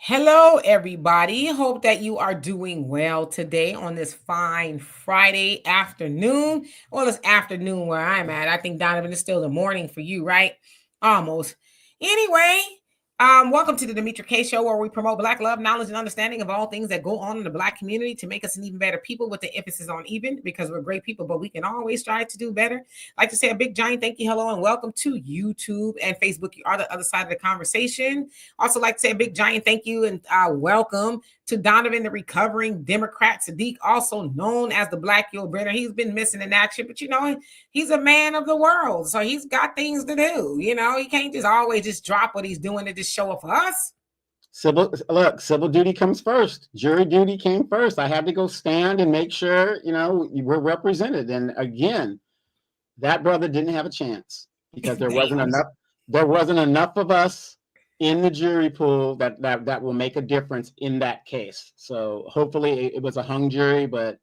Hello, everybody. Hope that you are doing well today on this fine Friday afternoon. Well, it's afternoon where I'm at. I think Donovan is still the morning for you, right? Almost. Anyway, welcome to the Demetra K Show, where we promote Black love, knowledge, and understanding of all things that go on in the Black community to make us an even better people, with the emphasis on even, because we're great people, but we can always strive to do better. I'd like to say a big giant thank you, hello, and welcome to YouTube and Facebook. You are the other side of the conversation. Also, like to say a big giant thank you and welcome to Donovan, the recovering Democrat Saadiq, also known as the Black Yule Brenner. He's been missing in action, but he's a man of the world, so he's got things to do. He can't just always just drop what he's doing to just show up for us. Civil duty comes first. Jury duty came first. I had to go stand and make sure, we're represented. And again, that brother didn't have a chance because there wasn't enough of us in the jury pool that will make a difference in that case. So hopefully it was a hung jury, but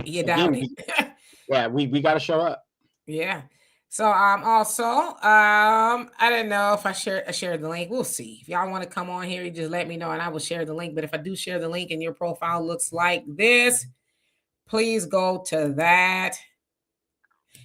you doubt it. we got to show up. Yeah. So also I don't know if I share the link. We'll see. If y'all want to come on here, you just let me know and I will share the link. But if I do share the link and your profile looks like this, please go to that.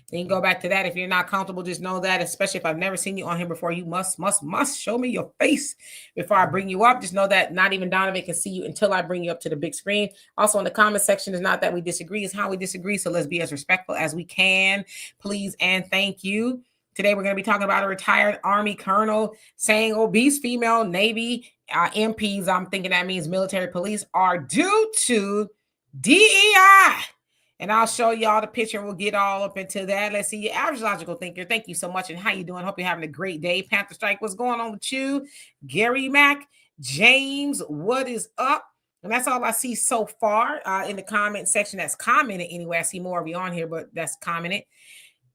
Then you can go back to that. If you're not comfortable, just know that, especially if I've never seen you on here before, you must show me your face before I bring you up. Just know that not even Donovan can see you until I bring you up to the big screen. Also, in the comment section, it's not that we disagree, it's how we disagree. So let's be as respectful as we can, please, and thank you. Today, we're going to be talking about a retired Army colonel saying obese female Navy MPs, I'm thinking that means military police, are due to DEI. And I'll show y'all the picture. We'll get all up into that. Let's see, your average logical thinker. Thank you so much. And how you doing? Hope you're having a great day. Panther Strike, what's going on with you? Gary Mack, James, what is up? And that's all I see so far in the comment section. That's commented anyway. I see more of you on here, but that's commented.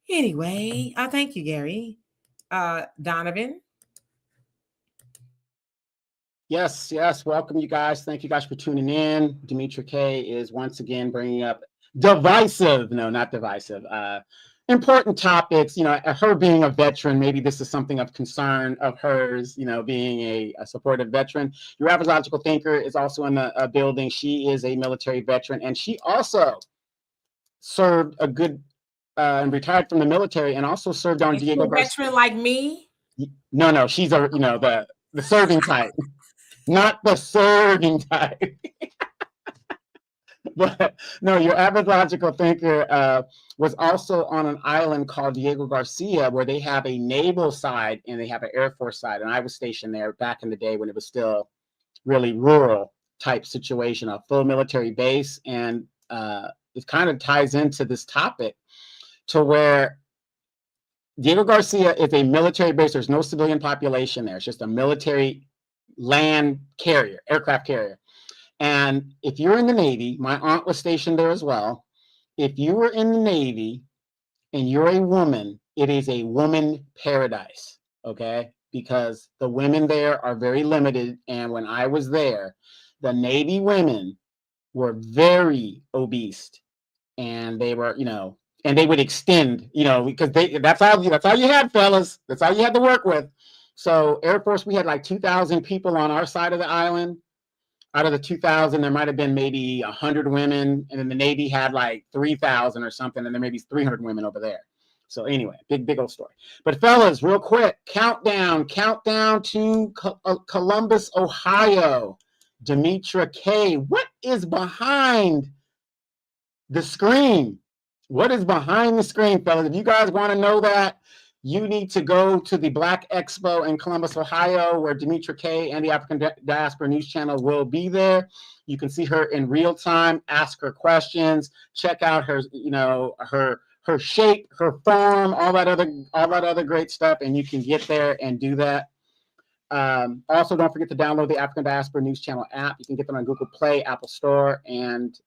Anyway, thank you, Gary. Donovan. Yes. Welcome, you guys. Thank you guys for tuning in. Demetra K is once again bringing up important topics. Her being a veteran, maybe this is something of concern of hers, being a supportive veteran. Your average logical thinker is also in the building. She is a military veteran, and she also served a good and retired from the military, and also served on Diego Garcia. Veteran like me? No, she's the serving type, not the serving type. But no, your average logical thinker was also on an island called Diego Garcia, where they have a naval side and they have an Air Force side. And I was stationed there back in the day when it was still really rural type situation, a full military base. And it kind of ties into this topic to where Diego Garcia is a military base. There's no civilian population there. It's just a military land carrier, aircraft carrier. And if you're in the Navy, my aunt was stationed there as well. If you were in the Navy and you're a woman, it is a woman paradise, okay? Because the women there are very limited. And when I was there, the Navy women were very obese. And they were, and they would extend, because that's all you had, fellas. That's all you had to work with. So Air Force, we had like 2,000 people on our side of the island. Out of the 2,000, there might have been maybe 100 women, and then the Navy had like 3,000 or something, and there may be 300 women over there. So anyway, big old story. But fellas, real quick, countdown to Columbus, Ohio. Demetra K, what is behind the screen? What is behind the screen, fellas? If you guys want to know that, you need to go to the Black Expo in Columbus, Ohio, where Demetra K and the African Diaspora News Channel will be there. You can see her in real time, ask her questions, check out her, her shape, her form, all that other great stuff, and you can get there and do that. Also, don't forget to download the African Diaspora News Channel app. You can get them on Google Play, Apple Store, and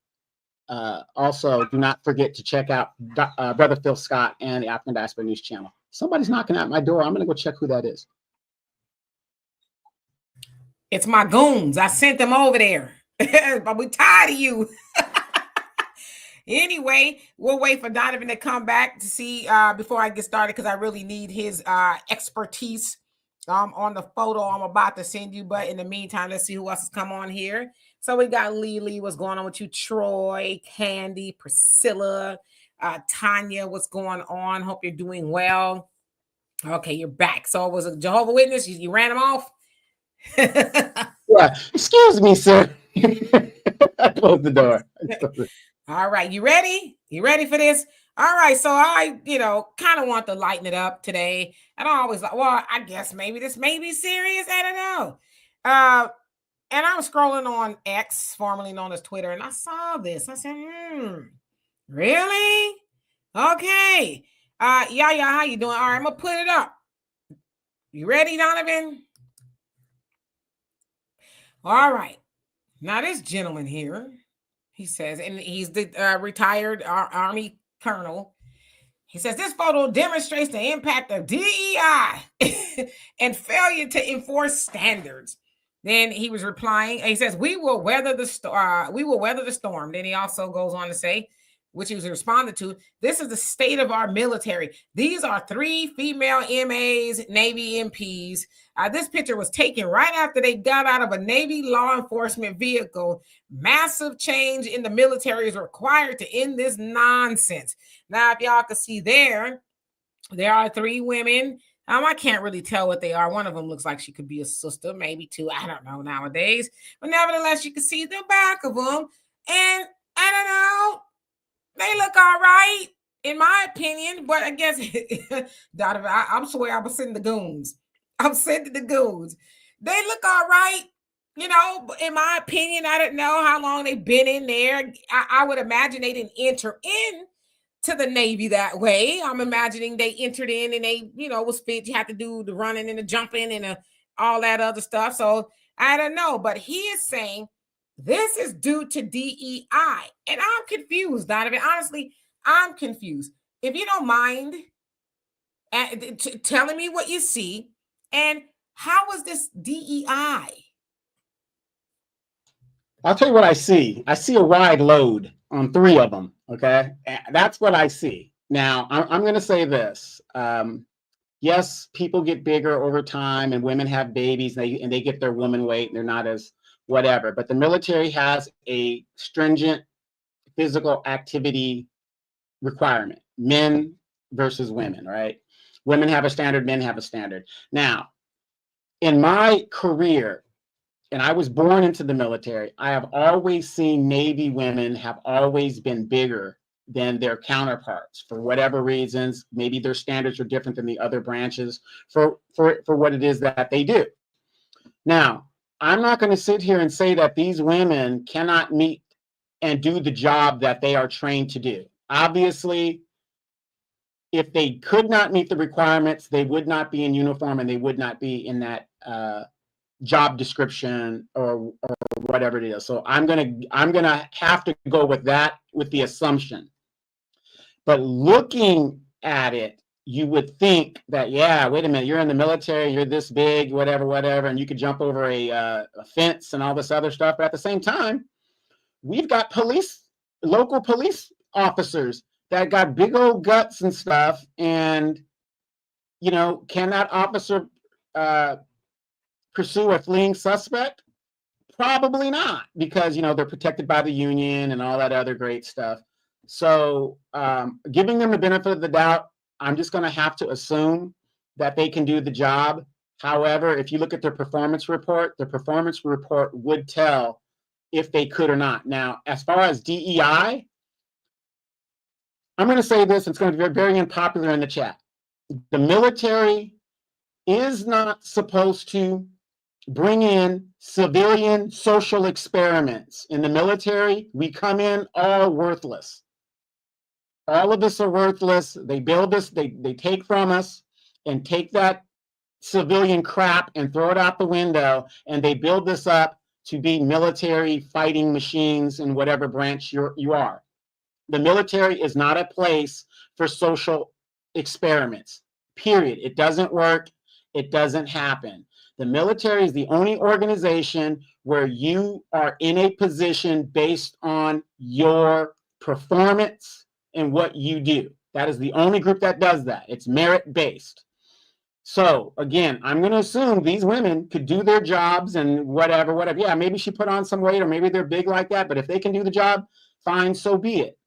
also do not forget to check out Brother Phil Scott and the African Diaspora News Channel. Somebody's knocking at my door. I'm going to go check who that is. It's my goons. I sent them over there. But we're tired of you. Anyway, we'll wait for Donovan to come back to see before I get started, because I really need his expertise on the photo I'm about to send you. But in the meantime, let's see who else has come on here. So we got Lily. What's going on with you? Troy, Candy, Priscilla, Tanya. What's going on? Hope you're doing well. Okay, you're back. So it was a Jehovah Witness. You ran him off. Yeah. Excuse me, sir. I closed the door. All right, you ready? You ready for this? All right, so I, kind of want to lighten it up today. I don't always like, well, I guess maybe this may be serious. I don't know. And I was scrolling on X, formerly known as Twitter, and I saw this. I said, really? Okay. Yeah, how you doing? All right, I'm gonna put it up. You ready, Donovan? All right. Now this gentleman here, he says, and he's the retired Army colonel. He says this photo demonstrates the impact of DEI and failure to enforce standards. Then he was replying. He says, "We will weather the storm. We will weather the storm." Then he also goes on to say, which he was responding to, "This is the state of our military. These are 3 female MAs, Navy MPs. This picture was taken right after they got out of a Navy law enforcement vehicle. Massive change in the military is required to end this nonsense." Now, if y'all can see there are 3 women. I can't really tell what they are. One of them looks like she could be a sister, maybe 2. I don't know nowadays. But nevertheless, you can see the back of them. And I don't know. They look all right, in my opinion. But I guess, Donovan, I'm swear I'm sending the goons. I'm sending the goons. They look all right. In my opinion, I don't know how long they've been in there. I would imagine they didn't enter in to the Navy that way. I'm imagining they entered in and they, was fit. You have to do the running and the jumping and all that other stuff. So I don't know. But he is saying this is due to DEI. And I'm confused, Donovan. Honestly, I'm confused. If you don't mind telling me what you see and how is this DEI? I'll tell you what I see. I see a ride load on 3 of them. Okay. That's what I see. Now, I'm going to say this. Yes, people get bigger over time and women have babies and they get their woman weight and they're not as whatever. But the military has a stringent physical activity requirement, men versus women, right? Women have a standard, men have a standard. Now, in my career, and I was born into the military, I have always seen Navy women have always been bigger than their counterparts for whatever reasons. Maybe their standards are different than the other branches for what it is that they do. Now, I'm not going to sit here and say that these women cannot meet and do the job that they are trained to do. Obviously, if they could not meet the requirements, they would not be in uniform and they would not be in that job description or whatever it is. So I'm gonna have to go with that, with the assumption. But looking at it, you would think that, yeah, wait a minute, you're in the military, you're this big, whatever, and you could jump over a fence and all this other stuff. But at the same time, we've got local police officers that got big old guts and stuff. And, can that officer pursue a fleeing suspect? Probably not, because they're protected by the union and all that other great stuff. So giving them the benefit of the doubt, I'm just going to have to assume that they can do the job. However, if you look at their performance report, the performance report would tell if they could or not. Now, as far as DEI, I'm going to say this, it's going to be very unpopular in the chat. The military is not supposed to bring in civilian social experiments. In the military, we come in all worthless. All of us are worthless. They build us, they take from us and take that civilian crap and throw it out the window, and they build this up to be military fighting machines in whatever branch you are. The military is not a place for social experiments, period. It doesn't work. It doesn't happen. The military is the only organization where you are in a position based on your performance and what you do. That is the only group that does that. It's merit-based. So again, I'm going to assume these women could do their jobs and whatever. Yeah, maybe she put on some weight or maybe they're big like that. But if they can do the job, fine, so be it.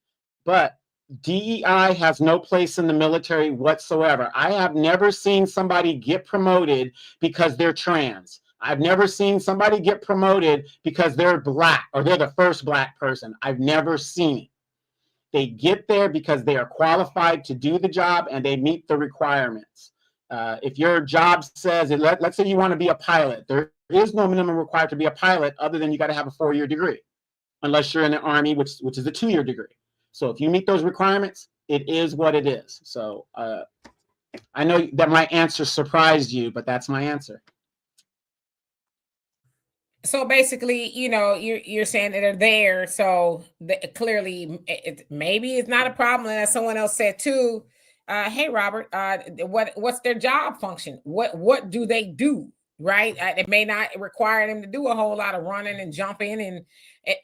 But DEI has no place in the military whatsoever. I have never seen somebody get promoted because they're trans. I've never seen somebody get promoted because they're black or they're the first black person. I've never seen it. They get there because they are qualified to do the job and they meet the requirements. If your job says, let's say you want to be a pilot, there is no minimum required to be a pilot other than you got to have a 4-year degree, unless you're in the Army, which is a 2-year degree. So if you meet those requirements, it is what it is. So I know that my answer surprised you, but that's my answer. So basically, you're saying that they're there, so clearly, maybe it's not a problem. And as someone else said too, hey Robert, what's their job function? What do they do? Right? It may not require them to do a whole lot of running and jumping, and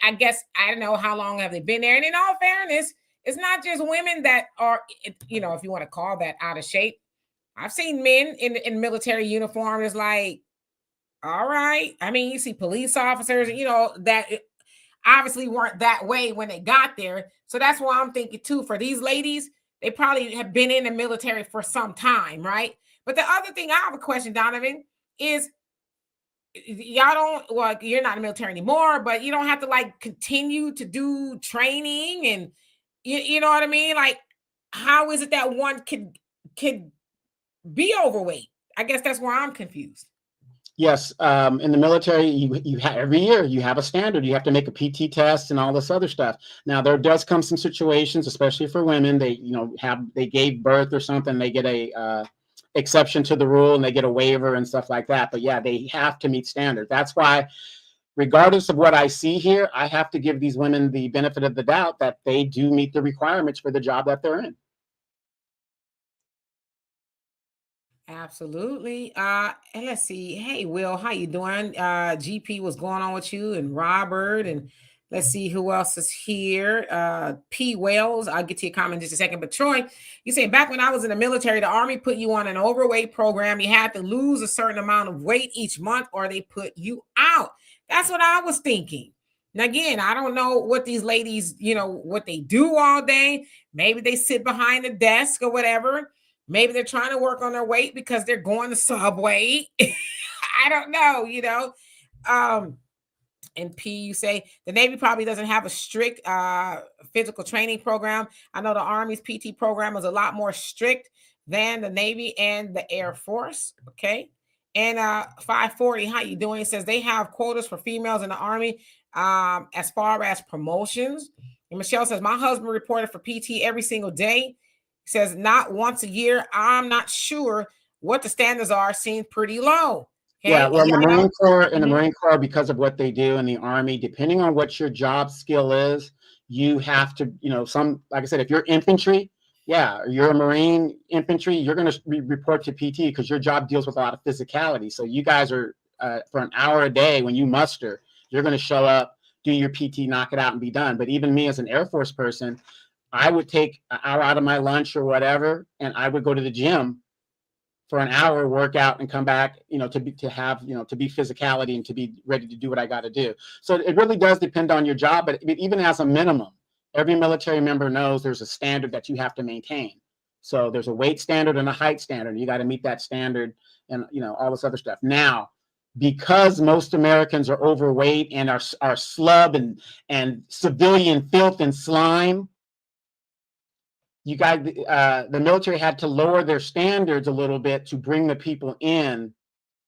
I guess I don't know how long have they been there. And in all fairness, it's not just women that are, if you want to call that out of shape. I've seen men in military uniform. It's like, all right. I mean, you see police officers, that obviously weren't that way when they got there. So that's why I'm thinking too, for these ladies, they probably have been in the military for some time, right? But the other thing I have a question, Donovan, is y'all don't, well, you're not in the military anymore, but you don't have to like continue to do training and you know what I mean? Like, how is it that one could be overweight? I guess that's where I'm confused. Yes, in the military, you every year you have a standard. You have to make a PT test and all this other stuff. Now there does come some situations, especially for women. They gave birth or something. They get a exception to the rule and they get a waiver and stuff like that. But yeah, they have to meet standards. That's why, regardless of what I see here, I have to give these women the benefit of the doubt that they do meet the requirements for the job that they're in. Absolutely. And let's see. Hey, Will, how you doing? GP, what's going on with you? And Robert, and let's see who else is here. P. Wells, I'll get to your comment in just a second. But Troy, you say back when I was in the military, the Army put you on an overweight program. You had to lose a certain amount of weight each month, or they put you out. That's what I was thinking. Now, again, I don't know what these ladies, what they do all day. Maybe they sit behind the desk or whatever. Maybe they're trying to work on their weight because they're going to Subway. I don't know. And P, you say the Navy probably doesn't have a strict physical training program. I know the Army's PT program is a lot more strict than the Navy and the Air Force. Okay. And 540, how you doing? It says they have quotas for females in the Army as far as promotions. And Michelle says, my husband reported for PT every single day. He says, not once a year. I'm not sure what the standards are. Seems pretty low. Okay? Yeah, well, in the Marine Corps, because of what they do in the Army, depending on what your job skill is, you have to, like I said, if you're infantry, yeah, you're a Marine infantry, you're going to report to PT because your job deals with a lot of physicality. So you guys are, for an hour a day when you muster, you're going to show up, do your PT, knock it out, and be done. But even me as an Air Force person, I would take an hour out of my lunch or whatever, and I would go to the gym for an hour, work out, and come back, to be physicality and to be ready to do what I got to do. So it really does depend on your job, but even as a minimum, every military member knows there's a standard that you have to maintain. So there's a weight standard and a height standard. You got to meet that standard and, all this other stuff. Now, because most Americans are overweight and are slub and civilian filth and slime, you guys, the military had to lower their standards a little bit to bring the people in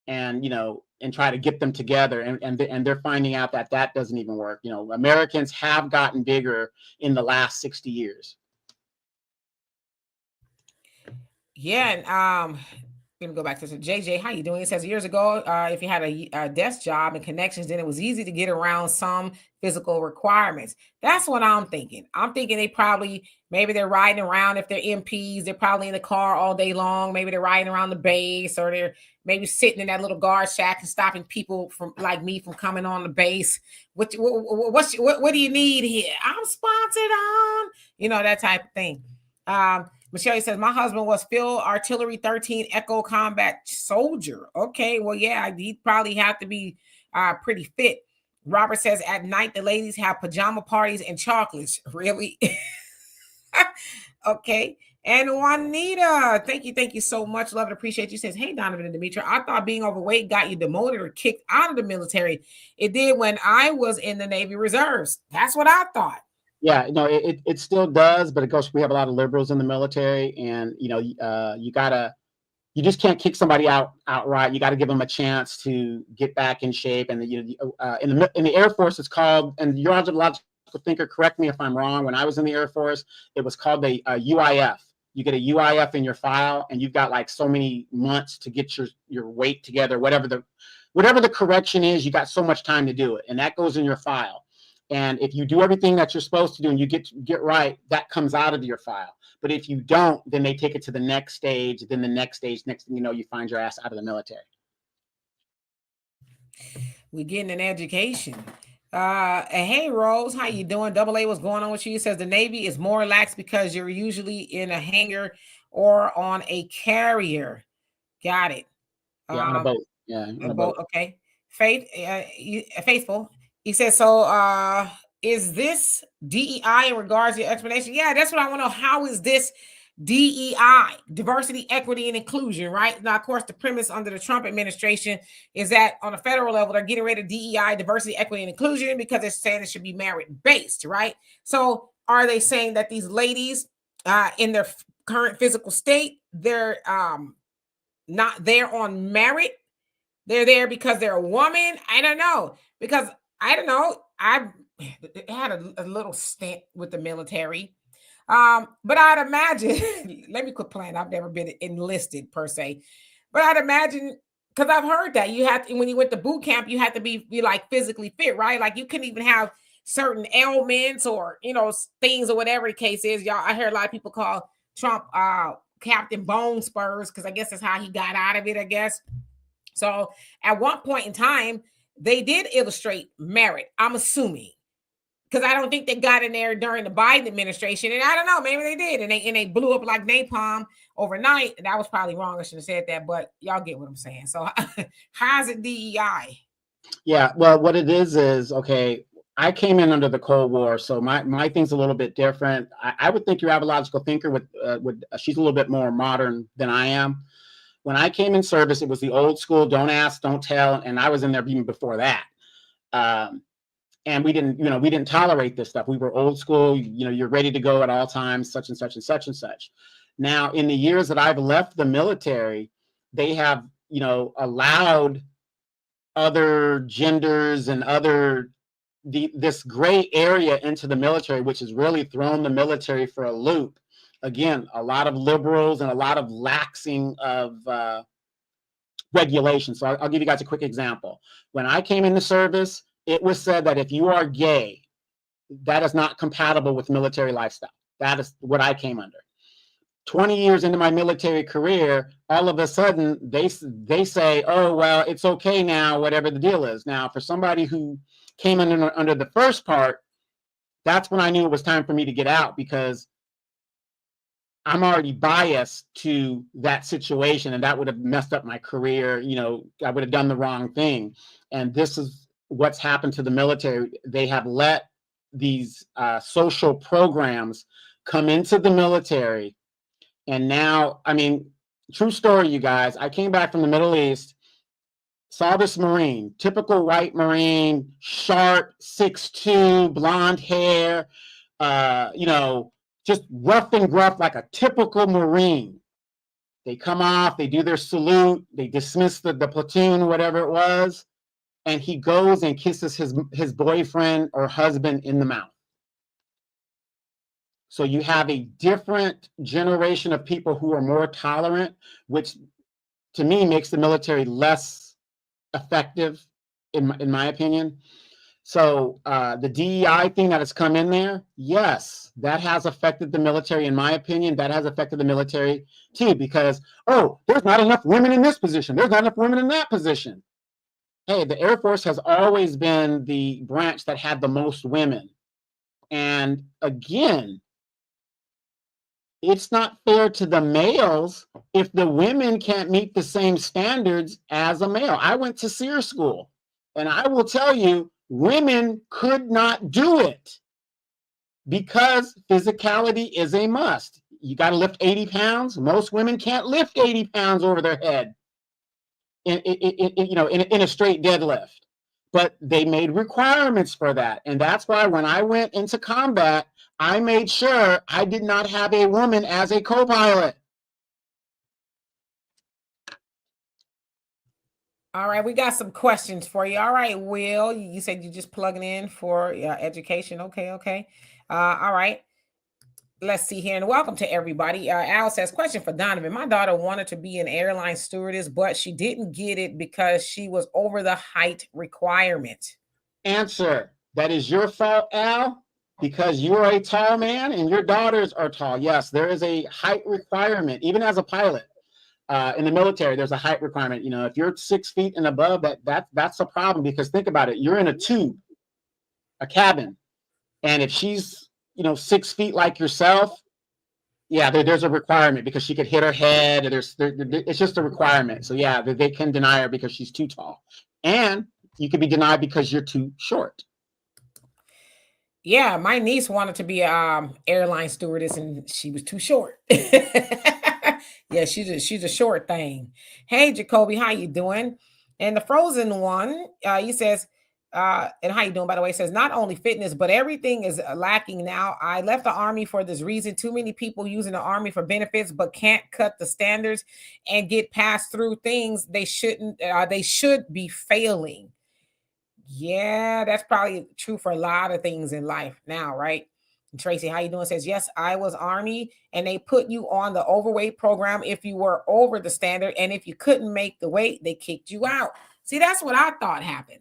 and, and try to get them together. And they're finding out that doesn't even work. Americans have gotten bigger in the last 60 years. Yeah. And let me go back to this. JJ, how you doing? It says years ago, if you had a desk job and connections, then it was easy to get around some physical requirements. That's what I'm thinking. I'm thinking maybe they're riding around. If they're MPs, they're probably in the car all day long. Maybe they're riding around the base, or they're maybe sitting in that little guard shack and stopping people from like me from coming on the base. What do you need here? I'm sponsored on, that type of thing. Michelle says, my husband was Field Artillery 13 Echo Combat Soldier. Okay, well, yeah, he probably have to be pretty fit. Robert says, at night, the ladies have pajama parties and chocolates. Really? Okay. And Juanita, thank you so much. Love and appreciate you. Says, hey, Donovan and Demetra, I thought being overweight got you demoted or kicked out of the military. It did when I was in the Navy Reserves. That's what I thought. Yeah, no, it still does, but of course we have a lot of liberals in the military, and you just can't kick somebody out outright. You got to give them a chance to get back in shape. And in the Air Force, it's called, and you're a logical thinker, correct me if I'm wrong. When I was in the Air Force, it was called the UIF. You get a UIF in your file, and you've got like so many months to get your weight together, whatever the correction is. You got so much time to do it, and that goes in your file. And if you do everything that you're supposed to do and you get right, that comes out of your file. But if you don't, then they take it to the next stage, then the next stage, next thing you know, you find your ass out of the military. We're getting an education. And hey, Rose, how you doing? Double A, what's going on with you? It says the Navy is more lax because you're usually in a hangar or on a carrier. Got it. Yeah, on a boat. Yeah, on a boat. Okay. Faithful. He says, so is this DEI in regards to your explanation? Yeah, that's what I want to know. How is this DEI, diversity, equity, and inclusion, right? Now, of course, the premise under the Trump administration is that on a federal level, they're getting rid of DEI, diversity, equity, and inclusion, because they're saying it should be merit-based, right? So are they saying that these ladies in their current physical state, they're not there on merit? They're there because they're a woman? I don't know. Because I don't know. I had a little stint with the military. But I'd imagine, let me quit playing. I've never been enlisted per se. But I'd imagine, because I've heard that you have to, when you went to boot camp, you had to be like physically fit, right? Like you couldn't even have certain ailments or, things or whatever the case is. Y'all, I hear a lot of people call Trump Captain Bone Spurs, because I guess that's how he got out of it, I guess. So at one point in time, they did illustrate merit, I'm assuming, because I don't think they got in there during the Biden administration. And I don't know, maybe they did. And they blew up like napalm overnight. And that was probably wrong. I should have said that, but y'all get what I'm saying. So how's it DEI? Yeah, well, what it is, okay, I came in under the Cold War, so my thing's a little bit different. I would think your astrological thinker would she's a little bit more modern than I am. When I came in service, it was the old school, don't ask, don't tell, and I was in there even before that. And we didn't tolerate this stuff. We were old school, you're ready to go at all times, such and such and such and such. Now, in the years that I've left the military, they have, allowed other genders and this gray area into the military, which has really thrown the military for a loop. Again, a lot of liberals and a lot of laxing of regulation. So I'll give you guys a quick example. When I came into service, it was said that if you are gay, that is not compatible with military lifestyle. That is what I came under. 20 years into my military career, all of a sudden they say, oh, well, it's okay now, whatever the deal is. Now, for somebody who came under the first part, that's when I knew it was time for me to get out, because I'm already biased to that situation, and that would have messed up my career. I would have done the wrong thing. And this is what's happened to the military. They have let these social programs come into the military. And now, true story, you guys, I came back from the Middle East, saw this Marine, typical white Marine, sharp, 6'2", blonde hair, just rough and gruff like a typical Marine. They come off, they do their salute, they dismiss the platoon, whatever it was, and he goes and kisses his boyfriend or husband in the mouth. So you have a different generation of people who are more tolerant, which to me makes the military less effective, in my opinion. So the DEI thing that has come in there, yes, that has affected the military. In my opinion, that has affected the military too, because, oh, there's not enough women in this position. There's not enough women in that position. Hey, the Air Force has always been the branch that had the most women. And again, It's not fair to the males if the women can't meet the same standards as a male. I went to SEER school, and I will tell you, women could not do it because physicality is a must. You got to lift 80 pounds. Most women can't lift 80 pounds over their head in a straight deadlift. But they made requirements for that. And that's why when I went into combat, I made sure I did not have a woman as a co-pilot. All right, we got some questions for you. All right, Will, you said you just plugging in for education. Okay. All right. Let's see here, and welcome to everybody. Al says, question for Donovan. My daughter wanted to be an airline stewardess, but she didn't get it because she was over the height requirement. Answer, that is your fault, Al, because you're a tall man and your daughters are tall. Yes, there is a height requirement, even as a pilot. In the military, there's a height requirement. If you're 6 feet and above, that's a problem, because think about it. You're in a tube, a cabin, and if she's 6 feet like yourself, yeah, there's a requirement because she could hit her head. It's just a requirement. So yeah, they can deny her because she's too tall, and you could be denied because you're too short. Yeah, my niece wanted to be a airline stewardess, and she was too short. Yeah, she's a short thing. Hey, Jacoby, how you doing? And the Frozen one, he says, and how you doing, by the way, says not only fitness, but everything is lacking now. I left the Army for this reason. Too many people using the Army for benefits, but can't cut the standards and get passed through things they shouldn't. They should be failing. Yeah, that's probably true for a lot of things in life now, right? And Tracy, how you doing? Says, yes, I was Army, and they put you on the overweight program if you were over the standard, and if you couldn't make the weight, they kicked you out. See, that's what I thought happened.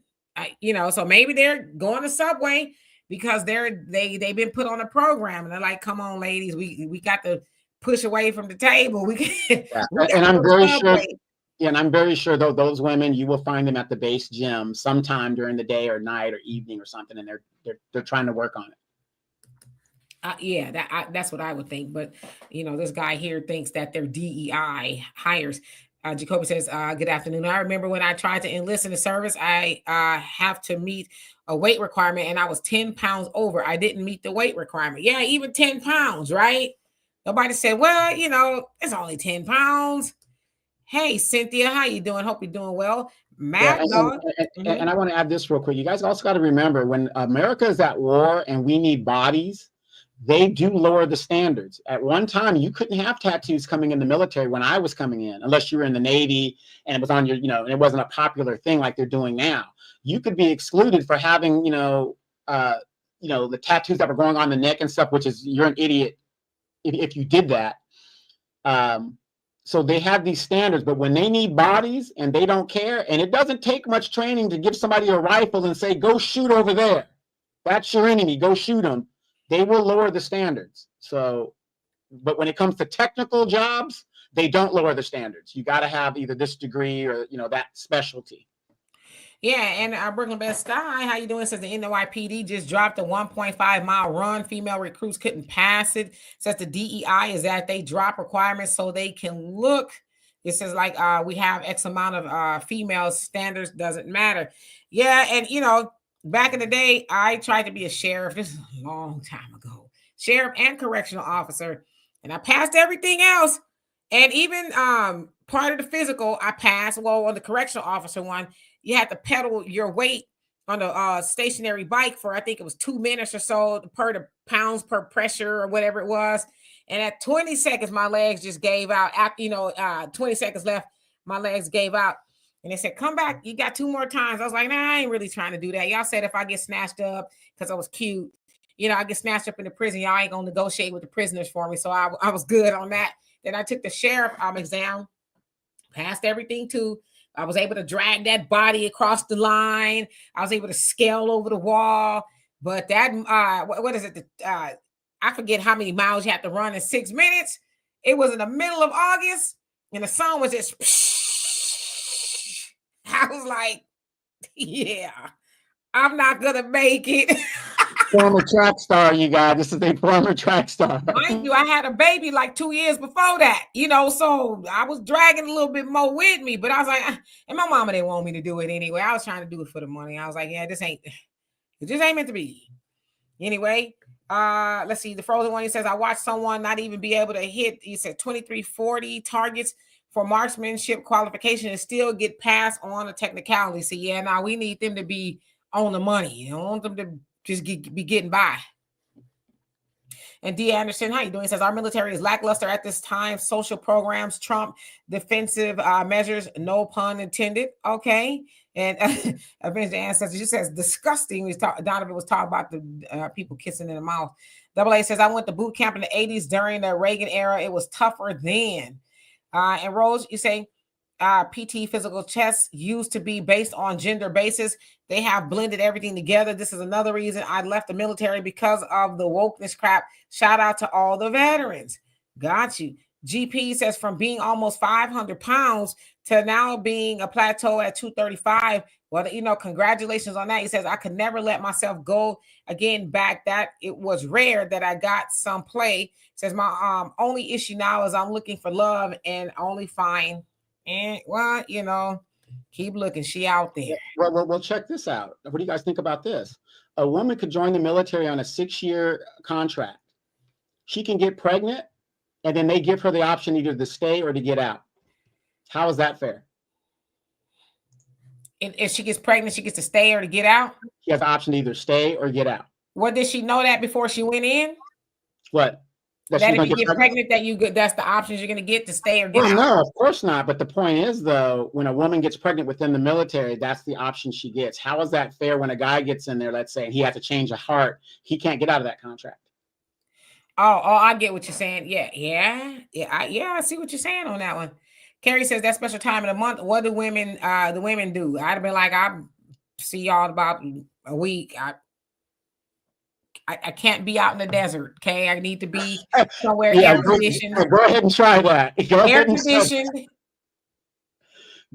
So maybe they're going to Subway because they've been put on a program, and they're like, come on, ladies, we got to push away from the table. We can, we and I'm very sure. Subway. Yeah, and I'm very sure though those women, you will find them at the base gym sometime during the day or night or evening or something, and they're trying to work on it. Yeah, that's what I would think. But this guy here thinks that they're DEI hires. Jacoby says, "Good afternoon. I remember when I tried to enlist in the service, I have to meet a weight requirement, and I was 10 pounds over. I didn't meet the weight requirement. Yeah, even 10 pounds, right? Nobody said, well, it's only 10 pounds. Hey, Cynthia, how you doing? Hope you're doing well. Matt, and I want to add this real quick. You guys also got to remember, when America is at war and we need bodies, they do lower the standards. At one time, you couldn't have tattoos coming in the military when I was coming in, unless you were in the Navy and it was on your, and it wasn't a popular thing like they're doing now. You could be excluded for having, the tattoos that were going on the neck and stuff, which is, you're an idiot if you did that. So they have these standards, but when they need bodies and they don't care, and it doesn't take much training to give somebody a rifle and say, go shoot over there. That's your enemy, go shoot them. They will lower the standards. So, but when it comes to technical jobs, they don't lower the standards. You got to have either this degree or, that specialty. Yeah, and Brooklyn Best Sky, how you doing? Says the NYPD just dropped a 1.5-mile run. Female recruits couldn't pass it. Says the DEI is that they drop requirements so they can look. It says like we have X amount of female standards, doesn't matter. Yeah, and back in the day, I tried to be a sheriff. This is a long time ago. Sheriff and correctional officer, and I passed everything else. And even part of the physical, I passed. Well, on the correctional officer one, you had to pedal your weight on a stationary bike for, I think it was 2 minutes or so per the pounds per pressure or whatever it was. And at 20 seconds, my legs just gave out. After 20 seconds left, my legs gave out. And they said, come back. You got 2 more times. I was like, nah, I ain't really trying to do that. Y'all said if I get snatched up because I was cute, I get snatched up in the prison, y'all ain't going to negotiate with the prisoners for me. So I was good on that. Then I took the sheriff exam, passed everything too. I was able to drag that body across the line. I was able to scale over the wall. But that, what is it? I forget how many miles you have to run in 6 minutes. It was in the middle of August, and the sun was just, I was like, yeah, I'm not going to make it. former track star, you guys. This is a former track star. Mind you, I had a baby like 2 years before that, so I was dragging a little bit more with me, but I was like, and my mama didn't want me to do it anyway. I was trying to do it for the money. I was like, yeah, it just ain't meant to be. Anyway, let's see. The Frozen one, he says, I watched someone not even be able to hit, he said 2340 targets for marksmanship qualification and still get passed on a technicality. So yeah, now we need them to be on the money. You don't want them to just be getting by. And D. Anderson, how you doing? He says, our military is lackluster at this time. Social programs trump defensive measures, no pun intended. Okay. And Avenged Ancestors just says, disgusting. Donovan was talking about the people kissing in the mouth. Double A says, I went to boot camp in the 80s during the Reagan era. It was tougher then. And Rose, you say, PT physical tests used to be based on gender basis. They have blended everything together. This is another reason I left the military, because of the wokeness crap. Shout out to all the veterans. Got you. GP says, from being almost 500 pounds to now being a plateau at 235. Well, congratulations on that. He says, I could never let myself go again back. That it was rare that I got some play. Says, my only issue now is I'm looking for love and only find. And keep looking. She out there. Well, check this out. What do you guys think about this? A woman could join the military on a 6-year contract. She can get pregnant, and then they give her the option either to stay or to get out. How is that fair? And if she gets pregnant, she gets to stay or to get out? She has the option to either stay or get out. What, did she know that before she went in? What? That if you get pregnant, that's the options you're going to get to stay or get out? No, of course not. But the point is, though, when a woman gets pregnant within the military, that's the option she gets. How is that fair when a guy gets in there, let's say, and he has to change a heart? He can't get out of that contract. Oh, I get what you're saying. Yeah. I see what you're saying on that one. Carrie says, that special time of the month, what do the women do? I'd have been like, I'll see y'all about a week. I can't be out in the desert. Okay, I need to be somewhere air conditioned. Go ahead and try that. Air conditioned.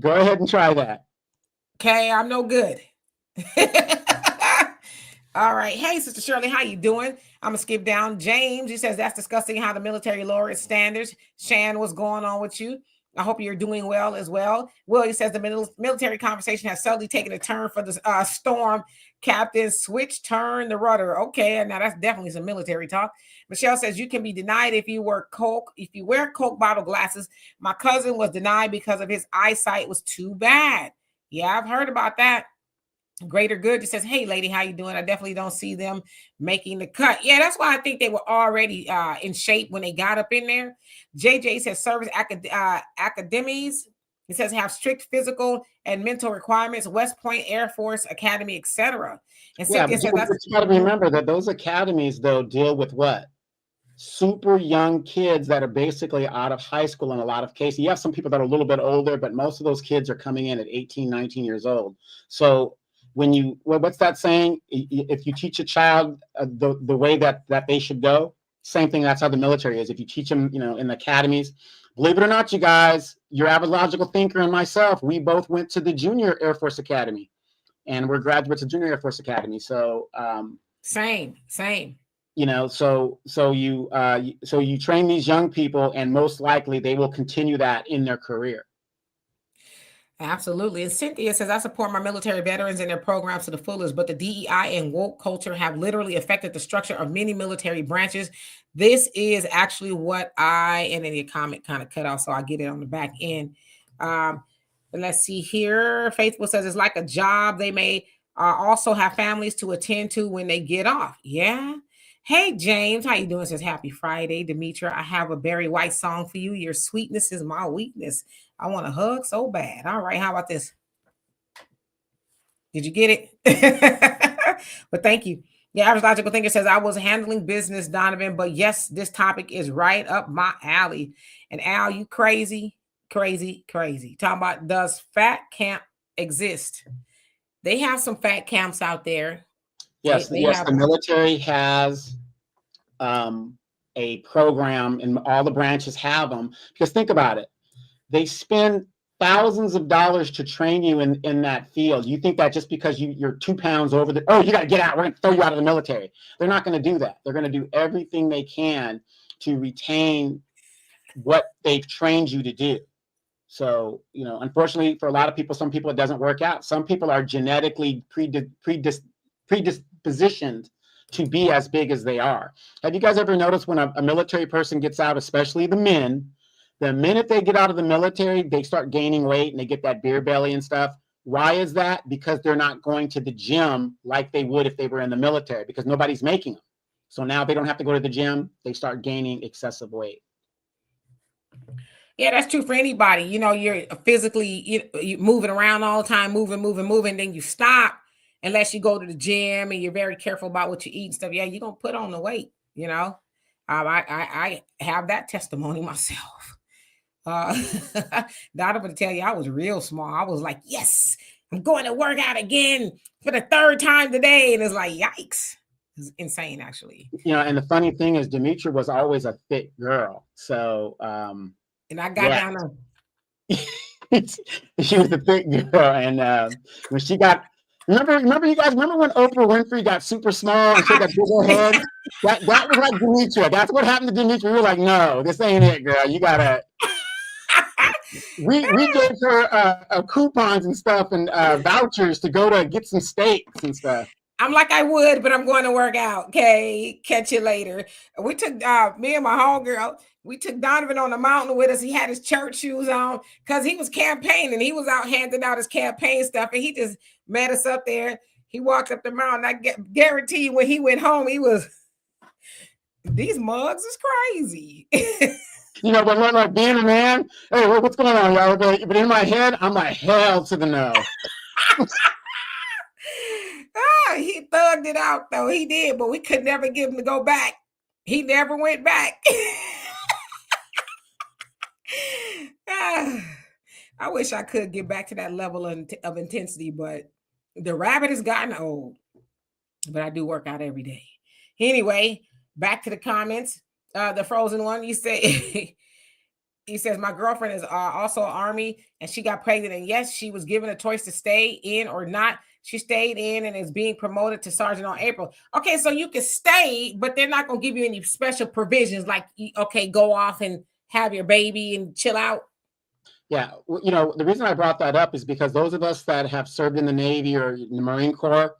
Go ahead and try that. Okay, I'm no good. All right. Hey, Sister Shirley, how you doing? I'm gonna skip down. James, he says, that's disgusting how the military lowered its standards. Shan, what's going on with you? I hope you're doing well as well. Will, he says, the military conversation has suddenly taken a turn for the storm. Captain, switch, turn the rudder. Okay, and now that's definitely some military talk. Michelle says, you can be denied if you wear Coke bottle glasses. My cousin was denied because of his eyesight was too bad. Yeah, I've heard about that. Greater Good just says, hey, lady, how you doing? I definitely don't see them making the cut. Yeah, that's why I think they were already in shape when they got up in there. JJ says, service academies. It says, have strict physical and mental requirements, West Point Air Force Academy, etc. And yeah, but you got to remember that those academies, though, deal with what? Super young kids that are basically out of high school in a lot of cases. You have some people that are a little bit older, but most of those kids are coming in at 18, 19 years old. So what's that saying? If you teach a child the way that they should go, same thing. That's how the military is. If you teach them, in the academies, believe it or not, you guys, your average logical thinker and myself, we both went to the Junior Air Force Academy, and we're graduates of Junior Air Force Academy. So same. So you train these young people, and most likely they will continue that in their career. Absolutely. And Cynthia says, I support my military veterans and their programs to the fullest, but the DEI and woke culture have literally affected the structure of many military branches. This is actually what and then your comment kind of cut off, so I get it on the back end. Let's see here. Faithful says, it's like a job. They may also have families to attend to when they get off. Yeah. Hey, James, how you doing? Says, happy Friday. Demetra, I have a Barry White song for you. Your sweetness is my weakness. I want a hug so bad. All right, how about this? Did you get it? But thank you. The average logical thinker says, I was handling business, Donovan, but yes, this topic is right up my alley. And Al, you crazy. Talking about, does fat camp exist? They have some fat camps out there. Yes, the military has a program, and all the branches have them. Because think about it. They spend thousands of dollars to train you in that field. You think that just because you're 2 pounds over the, oh, you got to get out, we're going to throw you out of the military. They're not going to do that. They're going to do everything they can to retain what they've trained you to do. So, you know, unfortunately for a lot of people, some people it doesn't work out. Some people are genetically predispositioned to be as big as they are. Have you guys ever noticed when a military person gets out, especially the men, the minute they get out of the military, they start gaining weight and they get that beer belly and stuff? Why is that? Because they're not going to the gym like they would if they were in the military, because nobody's making them. So now they don't have to go to the gym. They start gaining excessive weight. Yeah, that's true for anybody. You know, you're physically you moving around all the time, moving, then you stop unless you go to the gym and you're very careful about what you eat and stuff. Yeah, you're gonna put on the weight, you know. I have that testimony myself. Donovan, to tell you, I was real small. I was like, yes, I'm going to work out again for the 3rd time today. And it's like, yikes. It's insane, actually. You know, and the funny thing is, Demetra was always a thick girl. So, and I got down to. She was a thick girl. And when she got, remember you guys, remember when Oprah Winfrey got super small and she had that big old head? That was like Demetra. That's what happened to Demetra. We were like, no, this ain't it, girl. You gotta. We gave her coupons and stuff and vouchers to go to get some steaks and stuff. I'm like, I would, but I'm going to work out. Okay, catch you later. We took me and my homegirl. We took Donovan on the mountain with us. He had his church shoes on because he was campaigning. He was out handing out his campaign stuff, and he just met us up there. He walked up the mountain. I guarantee you, when he went home, he was. These mugs is crazy. You know, but like being a man, hey, what's going on, y'all? But in my head, I'm like, hell to the no. He thugged it out, though. He did, but we could never get him to go back. He never went back. I wish I could get back to that level of intensity, but the rabbit has gotten old. But I do work out every day. Anyway, back to the comments. The frozen one, you say, he says, my girlfriend is also Army and she got pregnant. And yes, she was given a choice to stay in or not. She stayed in and is being promoted to sergeant on April. Okay, so you can stay, but they're not going to give you any special provisions like, okay, go off and have your baby and chill out. Yeah, you know, the reason I brought that up is because those of us that have served in the Navy or the Marine Corps,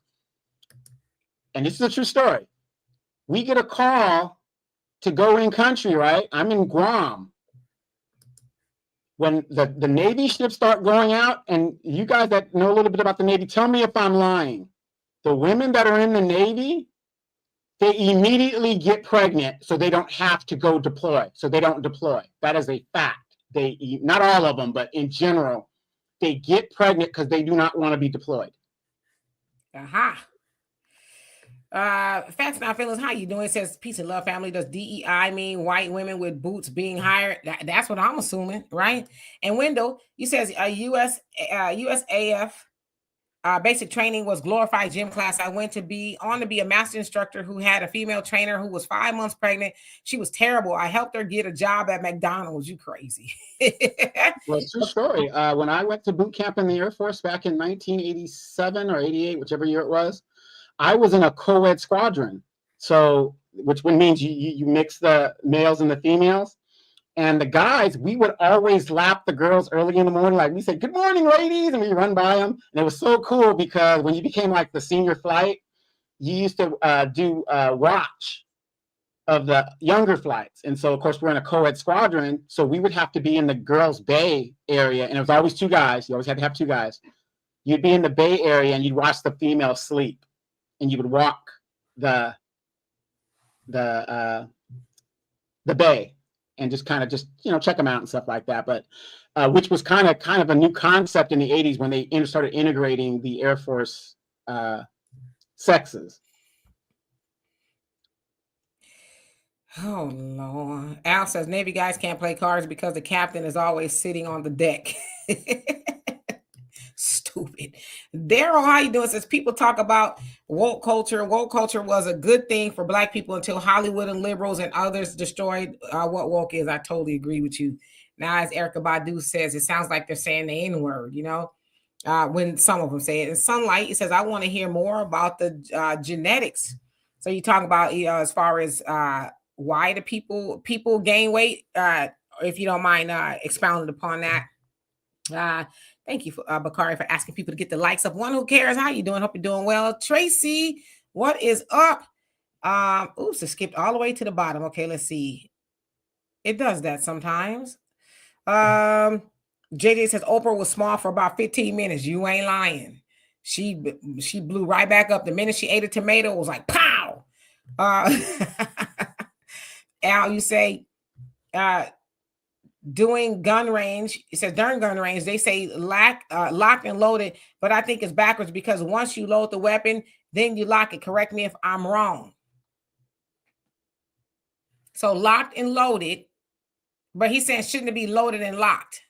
and this is a true story, we get a call to go in country, right? I'm in Guam. When the Navy ships start going out, and you guys that know a little bit about the Navy, tell me if I'm lying. The women that are in the Navy, they immediately get pregnant so they don't have to go deploy. So they don't deploy. That is a fact. They, not all of them, but in general, they get pregnant because they do not want to be deployed. Aha. Facts Not Feelings, how you doing? It says peace and love family. Does DEI mean white women with boots being hired? That's what I'm assuming, right? And Wendell, you says USAF basic training was glorified gym class. I went to be a master instructor who had a female trainer who was 5 months pregnant. She was terrible. I helped her get a job at McDonald's. You crazy. Well, it's a true story. When I went to boot camp in the Air Force back in 1987 or 88, whichever year it was, I was in a co-ed squadron. So, which means you mix the males and the females. And the guys, we would always lap the girls early in the morning. Like we said, good morning, ladies. And we run by them. And it was so cool because when you became like the senior flight, you used to do watch of the younger flights. And so, of course, we're in a co-ed squadron. So we would have to be in the girls' bay area. And it was always 2 guys. You always had to have 2 guys. You'd be in the bay area and you'd watch the females sleep. And you would walk the bay and just kind of check them out and stuff like that. But which was kind of a new concept in the 80s when they started integrating the Air Force sexes. Oh Lord. Al says Navy guys can't play cards because the captain is always sitting on the deck. Stupid. Daryl, how you doing? Says people talk about woke culture. Woke culture was a good thing for Black people until Hollywood and liberals and others destroyed what woke is. I totally agree with you. Now, as Erica Badu says, it sounds like they're saying the N word, when some of them say it. And Sunlight, it says, I want to hear more about the genetics. So you talk about, as far as why do people gain weight? If you don't mind expounding upon that. Thank you, Bakari, for asking people to get the likes up. One who cares. How you doing? Hope you're doing well. Tracy, what is up? Oops, it skipped all the way to the bottom. Okay, let's see. It does that sometimes. JJ says Oprah was small for about 15 minutes. You ain't lying. She blew right back up. The minute she ate a tomato, it was like pow. Al, you say doing gun range. It says during gun range, they say locked and loaded, but I think it's backwards because once you load the weapon, then you lock it. Correct me if I'm wrong. So locked and loaded, but he's saying shouldn't it be loaded and locked?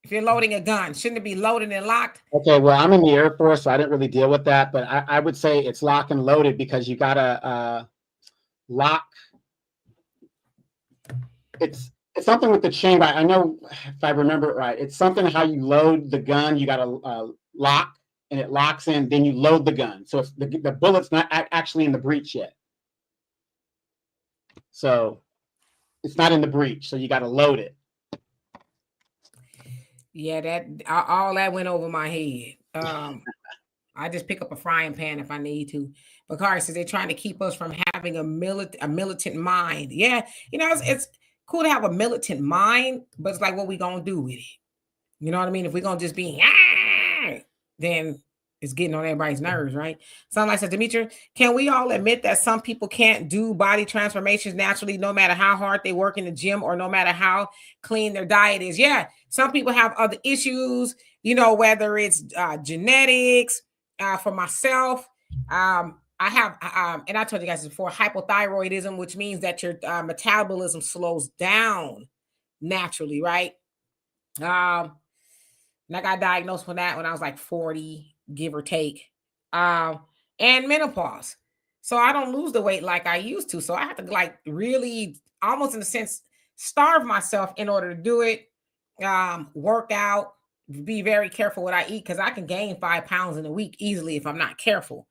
If you're loading a gun, shouldn't it be loaded and locked? Okay, well, I'm in the Air Force, so I didn't really deal with that, but I would say it's lock and loaded because you gotta lock. It's something with the chamber. I know if I remember it right. It's something how you load the gun. You gotta lock, and it locks in. Then you load the gun, so it's the bullet's not actually in the breech yet. So it's not in the breech, so you got to load it. Yeah, that all that went over my head. I just pick up a frying pan if I need to. Bakari says they're trying to keep us from having a militant mind. Yeah, it's cool to have a militant mind, but it's like what we gonna do with it. You know what I mean? If we're gonna just be then it's getting on everybody's nerves, right? Sunlight says, Demetri, can we all admit that some people can't do body transformations naturally, no matter how hard they work in the gym or no matter how clean their diet is? Yeah, some people have other issues, whether it's genetics. For myself, I have, and I told you guys before, hypothyroidism, which means that your metabolism slows down naturally, right? And I got diagnosed with that when I was like 40, give or take, and menopause. So I don't lose the weight like I used to. So I have to really, almost in a sense, starve myself in order to do it. Work out, be very careful what I eat because I can gain 5 pounds in a week easily if I'm not careful.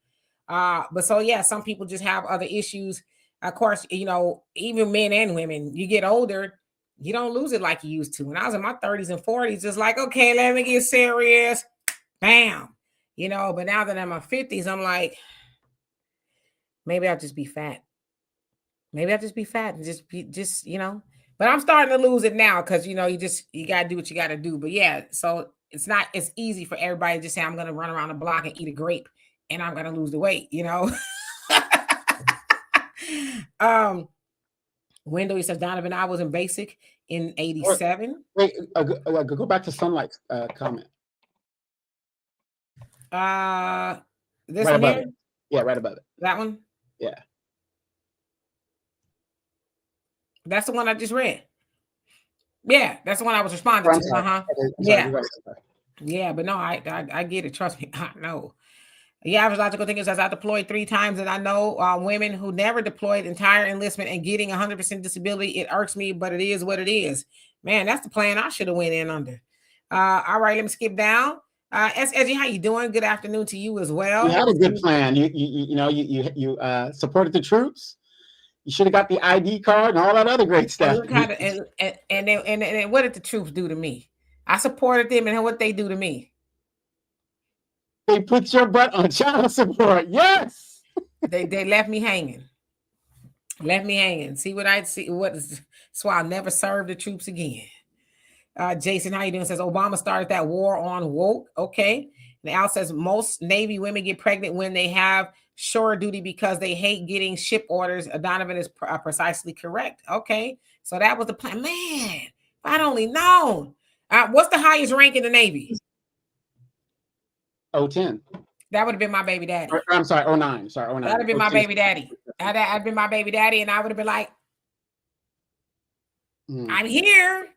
But so yeah, some people just have other issues. Of course, even men and women, you get older, you don't lose it like you used to. When I was in my 30s and 40s, it's like, okay, let me get serious. Bam. But now that I'm in my 50s, I'm like, maybe I'll just be fat. Maybe I'll just be fat and but I'm starting to lose it now because, you got to do what you got to do. But yeah, so it's easy for everybody to just say, I'm going to run around the block and eat a grape and I'm going to lose the weight, Window, he says, Donovan, I was in basic in 87. Wait, go back to Sunlight's comment. This right one here? It. Yeah, right above it. That one? Yeah. That's the one I just read. Yeah, that's the one I was responding to. Uh-huh. Yeah. Yeah, but no, I get it. Trust me. I know. The average logical thing is, as I deployed 3 times, and I know women who never deployed entire enlistment and getting 100% disability. It irks me, but it is what it is. Man, that's the plan I should have went in under. All right, let me skip down. Edgy, how you doing? Good afternoon to you as well. You had a good plan. You supported the troops. You should have got the ID card and all that other great stuff. And what did the troops do to me? I supported them, and what they do to me? They put your butt on child support. Yes. They left me hanging. See what I see. So I'll never serve the troops again. Jason, how you doing? Says Obama started that war on woke. Okay. And Al says most Navy women get pregnant when they have shore duty because they hate getting ship orders. Donovan is precisely correct. Okay. So that was the plan. Man, if I'd only known. What's the highest rank in the Navy? 010. That would have been my baby daddy. I'm sorry, 09. Sorry, 09. That would have been my baby daddy. I'd been my baby daddy, and I would have been like, I'm here.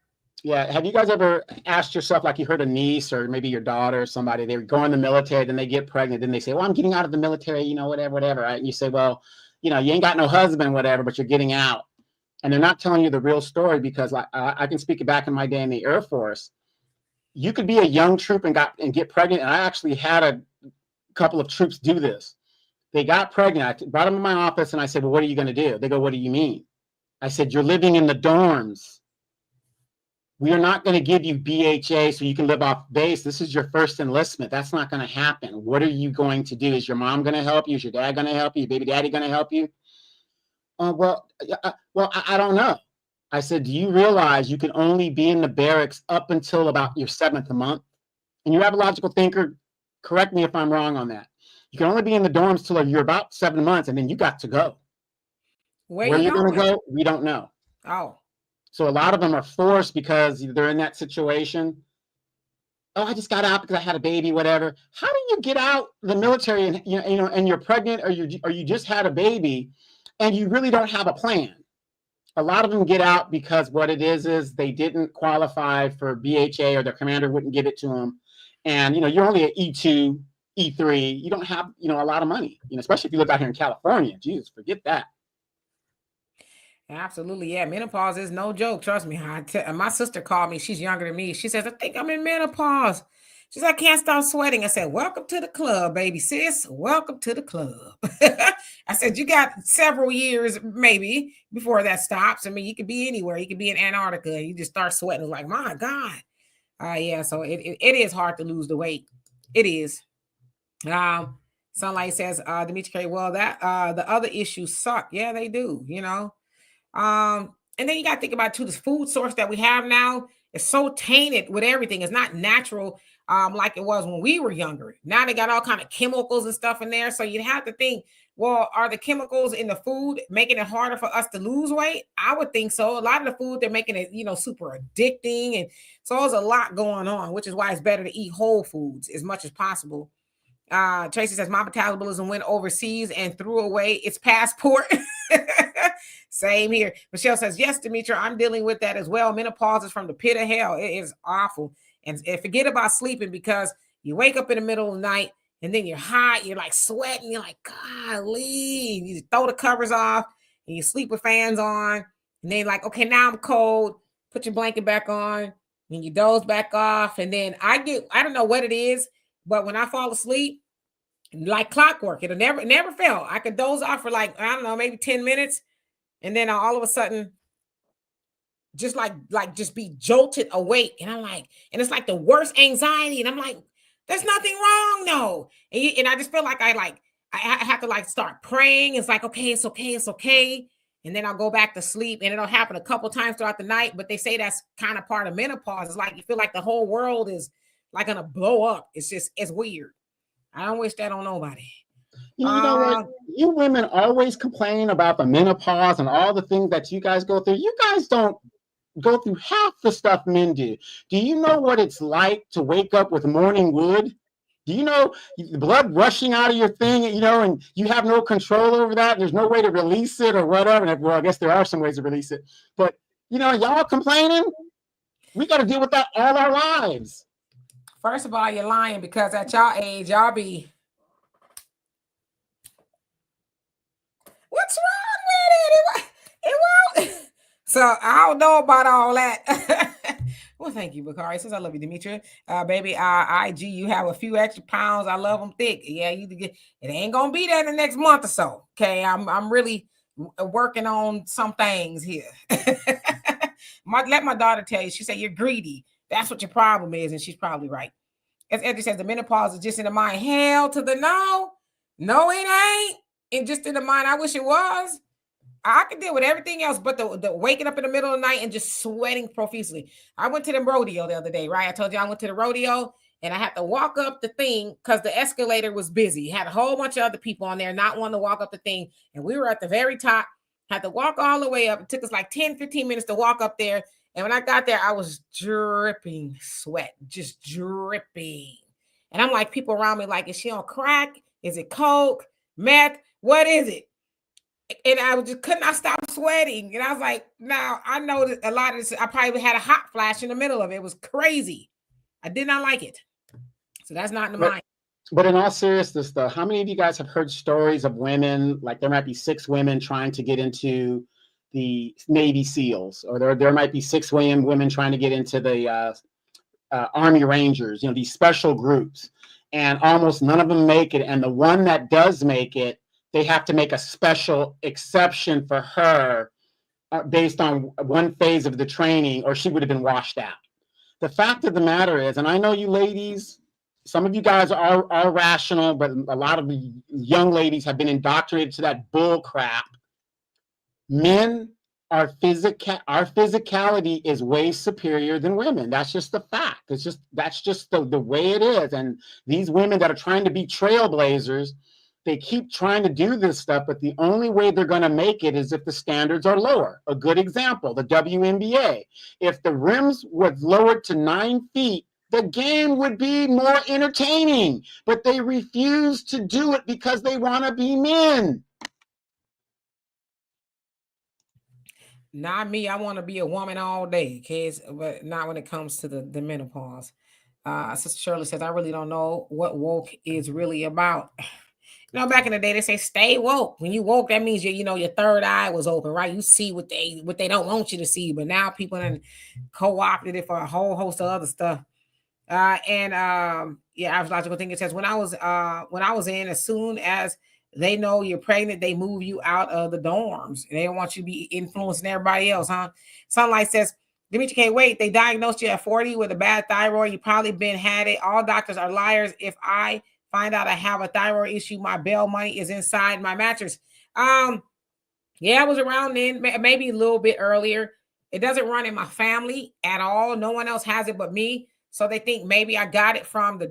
Yeah. Have you guys ever asked yourself, like you heard a niece or maybe your daughter or somebody, they go in the military, then they get pregnant, then they say, well, I'm getting out of the military, whatever. Right? And you say, well, you ain't got no husband, whatever, but you're getting out. and they're not telling you the real story, because I can speak it back in my day in the Air Force. You could be a young troop and get pregnant. And I actually had a couple of troops do this. They got pregnant. I brought them in my office and I said, well, what are you going to do? They go, what do you mean? I said, you're living in the dorms. We are not going to give you BHA so you can live off base. This is your first enlistment. That's not going to happen. What are you going to do? Is your mom going to help you? Is your dad going to help you? Your baby daddy going to help you? Well, I don't know. I said, do you realize you can only be in the barracks up until about your 7th month? And you're a logical thinker. Correct me if I'm wrong on that. You can only be in the dorms till you're about 7 months, and then you got to go. Where you're going to go, we don't know. Oh. So a lot of them are forced because they're in that situation. Oh, I just got out because I had a baby, whatever. How do you get out the military and and you're pregnant, or you just had a baby, and you really don't have a plan? A lot of them get out because what it is they didn't qualify for BHA, or their commander wouldn't give it to them. And you're only at E2, E3. You don't have a lot of money. Especially if you live out here in California. Jesus, forget that. Absolutely, yeah. Menopause is no joke. Trust me. My sister called me. She's younger than me. She says, I think I'm in menopause. She said, I can't stop sweating. I said, welcome to the club, baby sis. Welcome to the club. I said, you got several years maybe before that stops. I mean, you could be anywhere. You could be in Antarctica and you just start sweating. It's like, my God. Yeah, so it is hard to lose the weight. It is. Sunlight says, Dimitri K, well, that the other issues suck. Yeah, they do, and then you got to think about too, this food source that we have now is so tainted with everything. It's not natural like it was when we were younger. Now they got all kind of chemicals and stuff in there. So you have to think, well, are the chemicals in the food making it harder for us to lose weight? I would think so. A lot of the food, they're making it, super addicting. And so there's a lot going on, which is why it's better to eat whole foods as much as possible. Tracy says, my metabolism went overseas and threw away its passport. Same here. Michelle says, yes, Demetra, I'm dealing with that as well. Menopause is from the pit of hell. It is awful. And forget about sleeping, because you wake up in the middle of the night and then you're hot. You're like sweating. You're like, golly. You throw the covers off and you sleep with fans on. And then like, okay, now I'm cold. Put your blanket back on and you doze back off. And then I don't know what it is, but when I fall asleep, like clockwork, it'll never fail. I could doze off for like, I don't know, maybe 10 minutes. And then all of a sudden, just just be jolted awake. And I'm like, and it's like the worst anxiety. And I'm like, there's nothing wrong, no. And I just feel like I have to start praying. It's like, okay, it's okay, it's okay. And then I'll go back to sleep, and it'll happen a couple times throughout the night. But they say that's kind of part of menopause. It's like you feel like the whole world is like gonna blow up. It's weird. I don't wish that on nobody. You know what? You women always complain about the menopause and all the things that you guys go through. You guys don't go through half the stuff men do. Do you know what it's like to wake up with morning wood? Do you know the blood rushing out of your thing, and you have no control over that? There's no way to release it or whatever. And well, I guess there are some ways to release it. But, y'all complaining? We got to deal with that all our lives. First of all, you're lying, because at y'all age, y'all be... What's wrong with it? It won't. So I don't know about all that. Well, thank you, Bakari. Says I love you, Demetra. Baby, IG, you have a few extra pounds. I love them thick. Yeah, it ain't gonna be there in the next month or so. Okay, I'm really working on some things here. Let my daughter tell you. She said you're greedy. That's what your problem is, and she's probably right. As Edgar says, the menopause is just in the mind. Hell to the no. No, it ain't. And just in the mind, I wish it was. I could deal with everything else, but the waking up in the middle of the night and just sweating profusely. I went to the rodeo the other day, right? I told you I went to the rodeo, and I had to walk up the thing because the escalator was busy. Had a whole bunch of other people on there not wanting to walk up the thing. And we were at the very top, had to walk all the way up. It took us like 10, 15 minutes to walk up there. And when I got there, I was dripping sweat, just dripping. And I'm like, people around me like, is she on crack? Is it coke, meth? What is it? And I could not stop sweating. And I was like, now I know that a lot of this, I probably had a hot flash in the middle of it. It was crazy. I did not like it. So that's not in the mind. But in all seriousness, though, how many of you guys have heard stories of women, like there might be 6 women trying to get into the Navy SEALs, or there might be 6 women trying to get into the Army Rangers, these special groups, and almost none of them make it. And the one that does make it, they have to make a special exception for her based on one phase of the training, or she would have been washed out. The fact of the matter is, and I know you ladies, some of you guys are rational, but a lot of the young ladies have been indoctrinated to that bull crap. Men our physicality is way superior than women. That's just the fact. That's just the way it is. And these women that are trying to be trailblazers, they keep trying to do this stuff, but the only way they're going to make it is if the standards are lower. A good example, the WNBA. If the rims was lowered to 9 feet, the game would be more entertaining, but they refuse to do it because they want to be men. Not me. I want to be a woman all day, kids, but not when it comes to the menopause. Sister Shirley says, I really don't know what woke is really about. Back in the day, they say stay woke. When you woke, that means your third eye was open, right? You see what they don't want you to see. But now people have co-opted it for a whole host of other stuff. Astrological thinking says when I was in, as soon as they know you're pregnant, they move you out of the dorms. And they don't want you to be influencing everybody else, huh? Sunlight says, Dimitri, can't wait. They diagnosed you at 40 with a bad thyroid. You probably had it. All doctors are liars. If I find out I have a thyroid issue, my bail money is inside my mattress. Yeah, I was around then, maybe a little bit earlier. It doesn't run in my family at all. No one else has it but me. So they think maybe I got it from the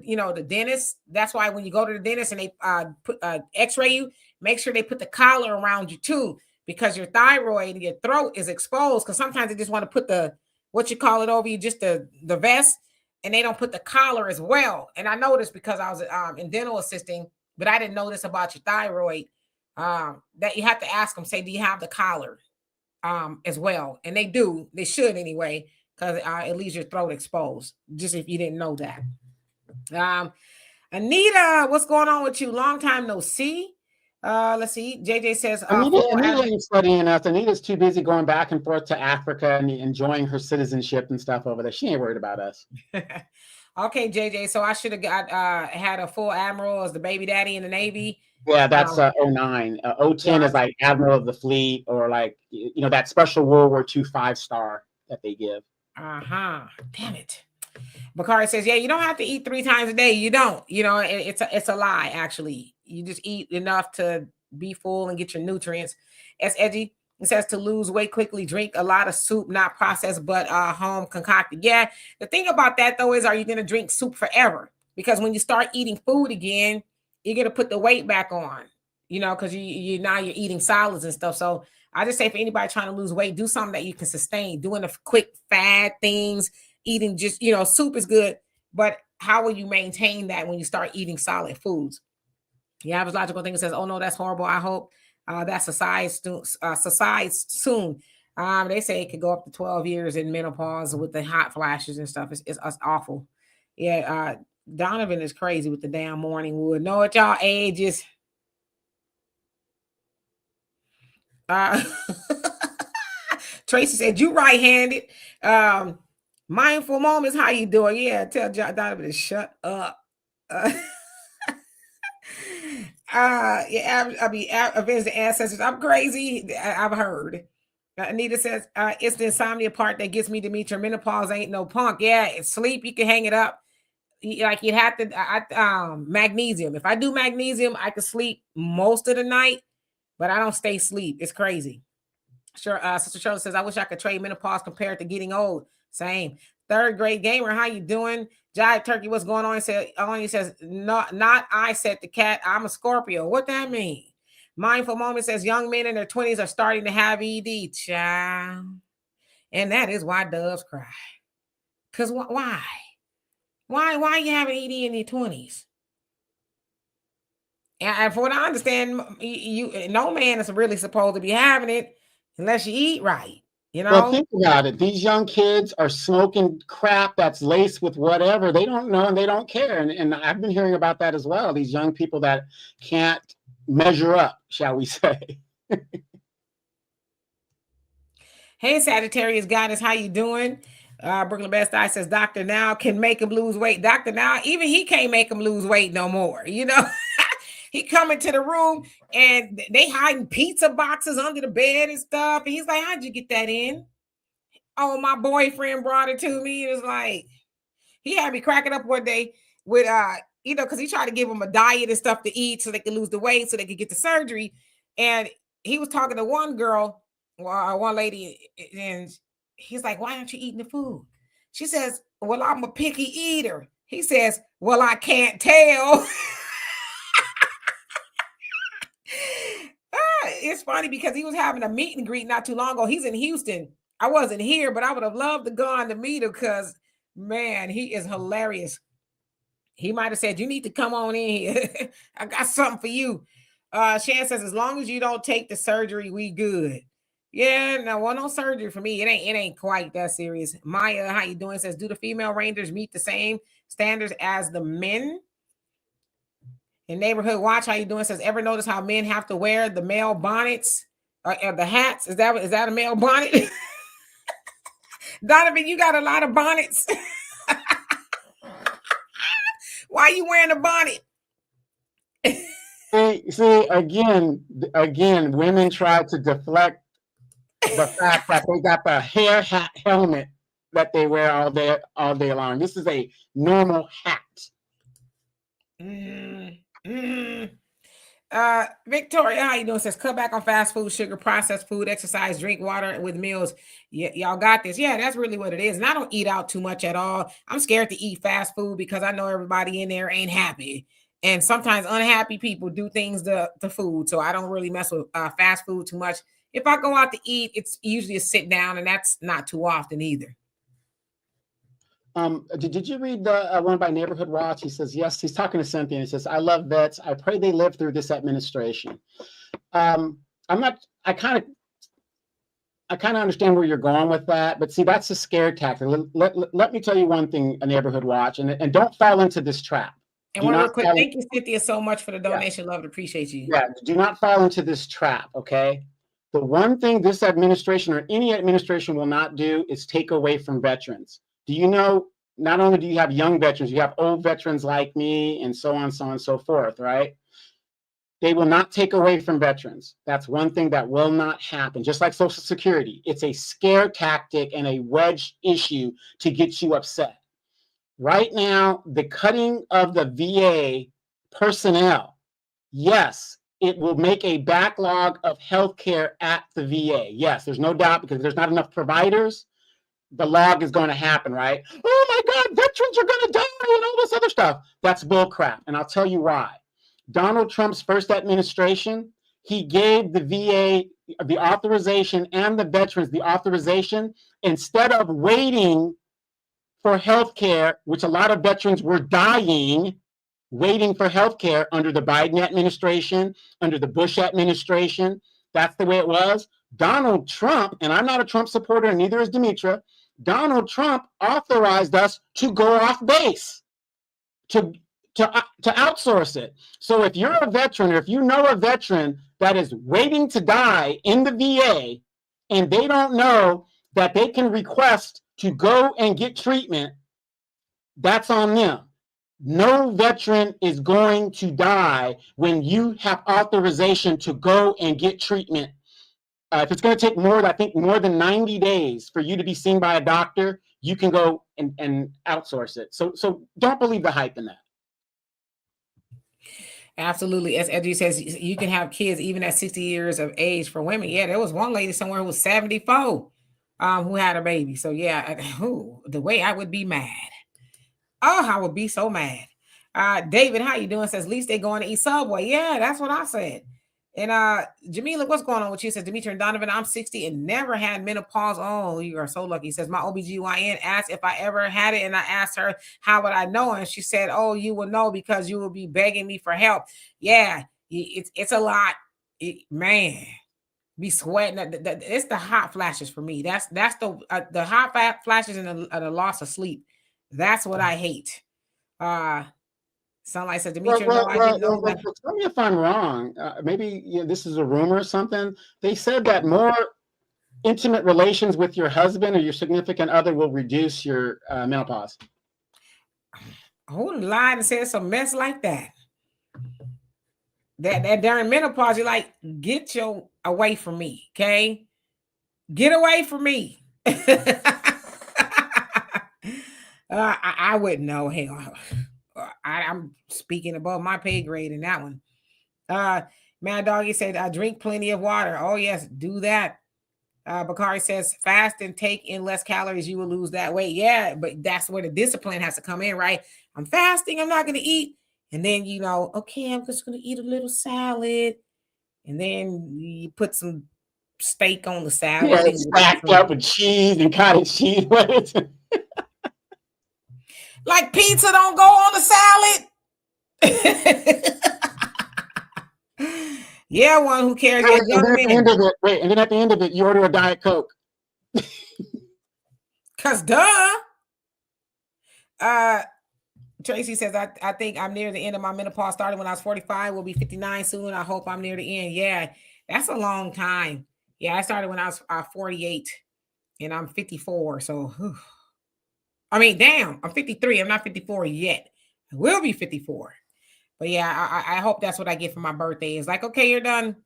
dentist. That's why when you go to the dentist and they put x-ray you, make sure they put the collar around you too, because your thyroid and your throat is exposed. Because sometimes they just want to put over you, just the vest, and they don't put the collar as well. And I noticed because I was in dental assisting, but I didn't know this about your thyroid, that you have to ask them, say, do you have the collar as well? And they do. They should anyway, because it leaves your throat exposed, just if you didn't know that. Anita, what's going on with you? Long time no see. Let's see. JJ says, Anita ain't studying us. Anita's too busy going back and forth to Africa and enjoying her citizenship and stuff over there. She ain't worried about us. Okay, JJ. So I should have had a full admiral as the baby daddy in the Navy. Yeah, that's 09. 010 is like admiral of the fleet, or like that special World War II 5-star that they give. Damn it. Bakari says, yeah, you don't have to eat 3 times a day. You don't. It's a lie, actually. You just eat enough to be full and get your nutrients. As Edgy, it says to lose weight quickly, drink a lot of soup, not processed, but home concocted. Yeah, the thing about that, though, is are you going to drink soup forever? Because when you start eating food again, you're going to put the weight back on, because now you're eating solids and stuff. So I just say for anybody trying to lose weight, do something that you can sustain. Doing the quick fad things, eating just, soup is good, but how will you maintain that when you start eating solid foods? The average logical thing says, oh no, that's horrible. I hope that subsides soon. They say it could go up to 12 years in menopause with the hot flashes and stuff. It's awful. Yeah, Donovan is crazy with the damn morning wood. Know what y'all ages. Tracy said, you right-handed. Mindful moments, how you doing? Yeah, tell Donovan to shut up. Avenge the ancestors. I'm crazy. I've heard. Anita says, it's the insomnia part that gets me, Demetra. Menopause ain't no punk. Yeah, it's sleep. You can hang it up. Like you'd have to, magnesium. If I do magnesium, I can sleep most of the night, but I don't stay asleep. It's crazy. Sure. Sister Shirley says, I wish I could trade menopause compared to getting old. Same. Third grade gamer, how you doing? Jive Turkey, what's going on? He says, not I said the cat. I'm a Scorpio. What that mean? Mindful Moment says, young men in their 20s are starting to have ED. Child. And that is why doves cry. Because why? Why are you having ED in your 20s? And for what I understand, no man is really supposed to be having it unless you eat right. Well, think about it. These young kids are smoking crap that's laced with whatever. They don't know and they don't care. And I've been hearing about that as well. These young people that can't measure up, shall we say. Hey, Sagittarius Goddess, how you doing? Brooklyn Best Eye says Dr. Now can make him lose weight. Dr. Now, even he can't make him lose weight no more. You know, he come into the room and they hiding pizza boxes under the bed and stuff. And he's like, how'd you get that in? Oh, my boyfriend brought it to me. It was like, he had me cracking up one day with you know, because he tried to give him a diet and stuff to eat so they could lose the weight so they could get the surgery. And he was talking to one girl, one lady, and he's like, why aren't you eating the food? She says, well, I'm a picky eater. He says, well, I can't tell. It's funny because he was having a meet and greet not too long ago. He's in Houston. I wasn't here, but I would have loved to go on to meet him because, man, he is hilarious. He might have said, you need to come on in here. I got something for you. Shan says, as long as you don't take the surgery, we good. Yeah, no, well, no surgery for me. It ain't quite that serious. Maya, how you doing? Says, do the female rangers meet the same standards as the men? In neighborhood watch, how you doing? Says, ever notice how men have to wear the male bonnets or the hats? Is that a male bonnet? Donovan, you got a lot of bonnets. Why are you wearing a bonnet? See, again, women try to deflect the fact that they got the hair hat helmet that they wear all day long. This is a normal hat. Victoria, how you doing? Says cut back on fast food, sugar, processed food, exercise, drink water with meals. Y'all got this. Yeah, that's really what it is. And I don't eat out too much at all. I'm scared to eat fast food because I know everybody in there ain't happy. And sometimes unhappy people do things to food. So I don't really mess with fast food too much. If I go out to eat, it's usually a sit down, and that's not too often either. Did you read the one by Neighborhood Watch? He says, yes, he's talking to Cynthia. And he says, I love vets. I pray they live through this administration. I kind of understand where you're going with that, but see, that's a scare tactic. Let me tell you one thing, a Neighborhood Watch, and don't fall into this trap. And one real quick, thank you, Cynthia, so much for the donation. Yeah. Love and appreciate you. Yeah, do not fall into this trap, okay? The one thing this administration or any administration will not do is take away from veterans. Do you know, not only do you have young veterans, you have old veterans like me and so on and so forth, right? They will not take away from veterans. That's one thing that will not happen. Just like Social Security, it's a scare tactic and a wedge issue to get you upset. Right now, the cutting of the VA personnel, yes, it will make a backlog of healthcare at the VA. Yes, there's no doubt because there's not enough providers. The log is going to happen, right? Oh my God, veterans are going to die and all this other stuff. That's bullcrap. And I'll tell you why. Donald Trump's first administration, he gave the VA the authorization and the veterans the authorization instead of waiting for healthcare, which a lot of veterans were dying, waiting for healthcare under the Biden administration, under the Bush administration. That's the way it was. Donald Trump, and I'm not a Trump supporter, and neither is Demetra, Donald Trump authorized us to go off base, to outsource it. So if you're a veteran, or if you know a veteran that is waiting to die in the VA, and they don't know that they can request to go and get treatment, that's on them. No veteran is going to die when you have authorization to go and get treatment. If it's going to take more than 90 days for you to be seen by a doctor, you can go and outsource it. So don't believe the hype in that. Absolutely. As Edgy says, you can have kids even at 60 years of age for women. Yeah, there was one lady somewhere who was 74 who had a baby. So yeah, the way I would be mad. Oh, I would be so mad. David, how you doing? Says, at least they going to eat Subway. Yeah, that's what I said. And Jamila, what's going on with you? Says Demetra and Donovan, I'm 60 and never had menopause. Oh, you are so lucky. He says, my OBGYN asked if I ever had it, and I asked her, how would I know? And she said, oh, you will know because you will be begging me for help. Yeah, it's a lot. Man, be sweating. It's the hot flashes for me. That's the hot flashes and the loss of sleep. That's what I hate. Sunlight said, Demetra, I didn't know that. Tell me if I'm wrong. Maybe this is a rumor or something. They said that more intimate relations with your husband or your significant other will reduce your menopause. Who lied and said some mess like that? That during menopause, you're like, get your away from me, okay? Get away from me. I wouldn't know. Hell, I'm speaking above my pay grade in that one. Mad Doggy said, I drink plenty of water. Oh, yes, do that. Bakari says, fast and take in less calories, you will lose that weight. Yeah, but that's where the discipline has to come in, right? I'm fasting, I'm not going to eat. And then, okay, I'm just going to eat a little salad. And then you put some steak on the salad. Yeah, it's stacked up with cheese and cottage cheese. Like pizza don't go on the salad. Yeah, one who cares. And then at the end of it, you order a Diet Coke. Cause duh. Tracy says, I think I'm near the end of my menopause. Started when I was 45. Will be 59 soon. I hope I'm near the end. Yeah, that's a long time. Yeah, I started when I was 48, and I'm 54. So, I mean, damn, I'm 53. I'm not 54 yet. I will be 54. But yeah, I hope that's what I get for my birthday. It's like, okay, you're done.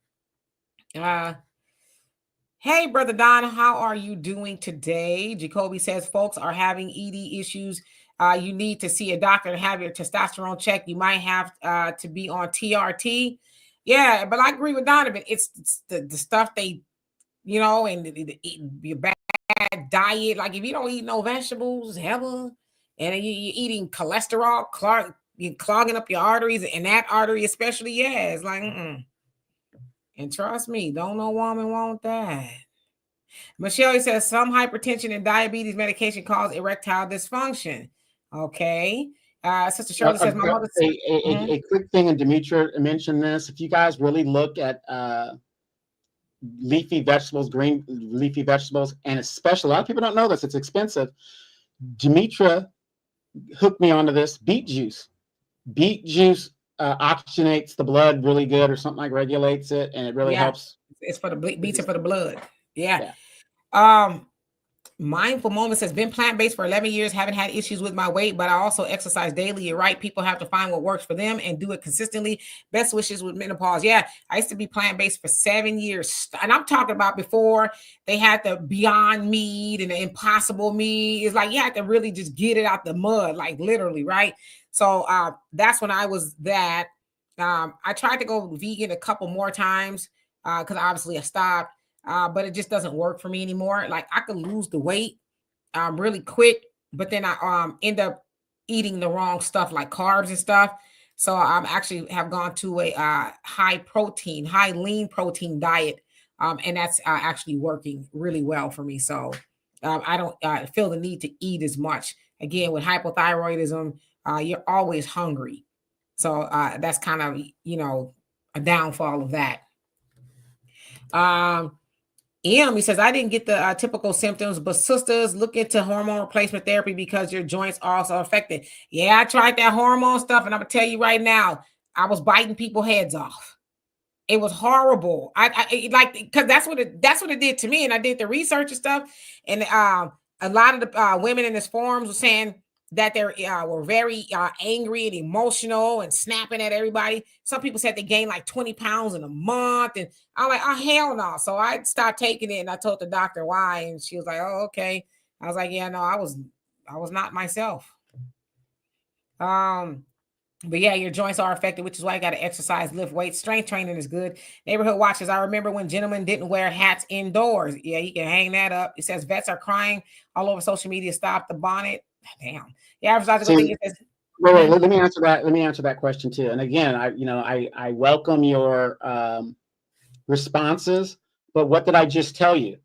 Hey, Brother Don, how are you doing today? Jacoby says folks are having ED issues. You need to see a doctor and have your testosterone checked. You might have to be on TRT. Yeah, but I agree with Donovan. It's the stuff they, and your bad diet. Like if you don't eat no vegetables ever, and you're eating cholesterol, you're clogging up your arteries, and that artery especially, yeah, it's like, And trust me, don't no woman want that. Michelle says some hypertension and diabetes medication cause erectile dysfunction. Okay. Sister Shirley says my mother. A quick thing, and Demetra mentioned this. If you guys really look at leafy vegetables, green leafy vegetables, and especially, a lot of people don't know this, it's expensive. Demetra hooked me onto this beet juice. Beet juice oxygenates the blood really good, or something, like regulates it, and it really helps. It's for the beets are for the blood. Yeah. Yeah. Mindful Moments has been plant-based for 11 years. Haven't had issues with my weight, but I also exercise daily. You're right. People have to find what works for them and do it consistently. Best wishes with menopause. Yeah, I used to be plant-based for 7 years. And I'm talking about before they had the Beyond Meat and the Impossible Meat. It's like you had to really just get it out the mud, like literally, right? So that's when I was that. I tried to go vegan a couple more times because obviously I stopped. But it just doesn't work for me anymore. Like I could lose the weight really quick, but then I end up eating the wrong stuff like carbs and stuff. So I'm actually have gone to a high lean protein diet, and that's actually working really well for me. So I don't feel the need to eat as much. Again, with hypothyroidism, you're always hungry. So that's kind of a downfall of that. He says, I didn't get the typical symptoms, but sisters, look into hormone replacement therapy because your joints are also affected. Yeah, I tried that hormone stuff, and I'm going to tell you right now, I was biting people's heads off. It was horrible. I like, because that's what it did to me. And I did the research and stuff. And a lot of the women in this forums were saying that they were very angry and emotional and snapping at everybody. Some people said they gained like 20 pounds in a month. And I'm like, oh, hell no. So I stopped taking it, and I told the doctor why. And she was like, oh, okay. I was like, yeah, no, I was not myself. But yeah, your joints are affected, which is why you got to exercise, lift weights. Strength training is good. Neighborhood watches. I remember when gentlemen didn't wear hats indoors. Yeah, you can hang that up. It says vets are crying all over social media. Stop the bonnet. Damn. The average logical thing says. Wait, let me answer that. Let me answer that question too. And again, I welcome your responses. But what did I just tell you?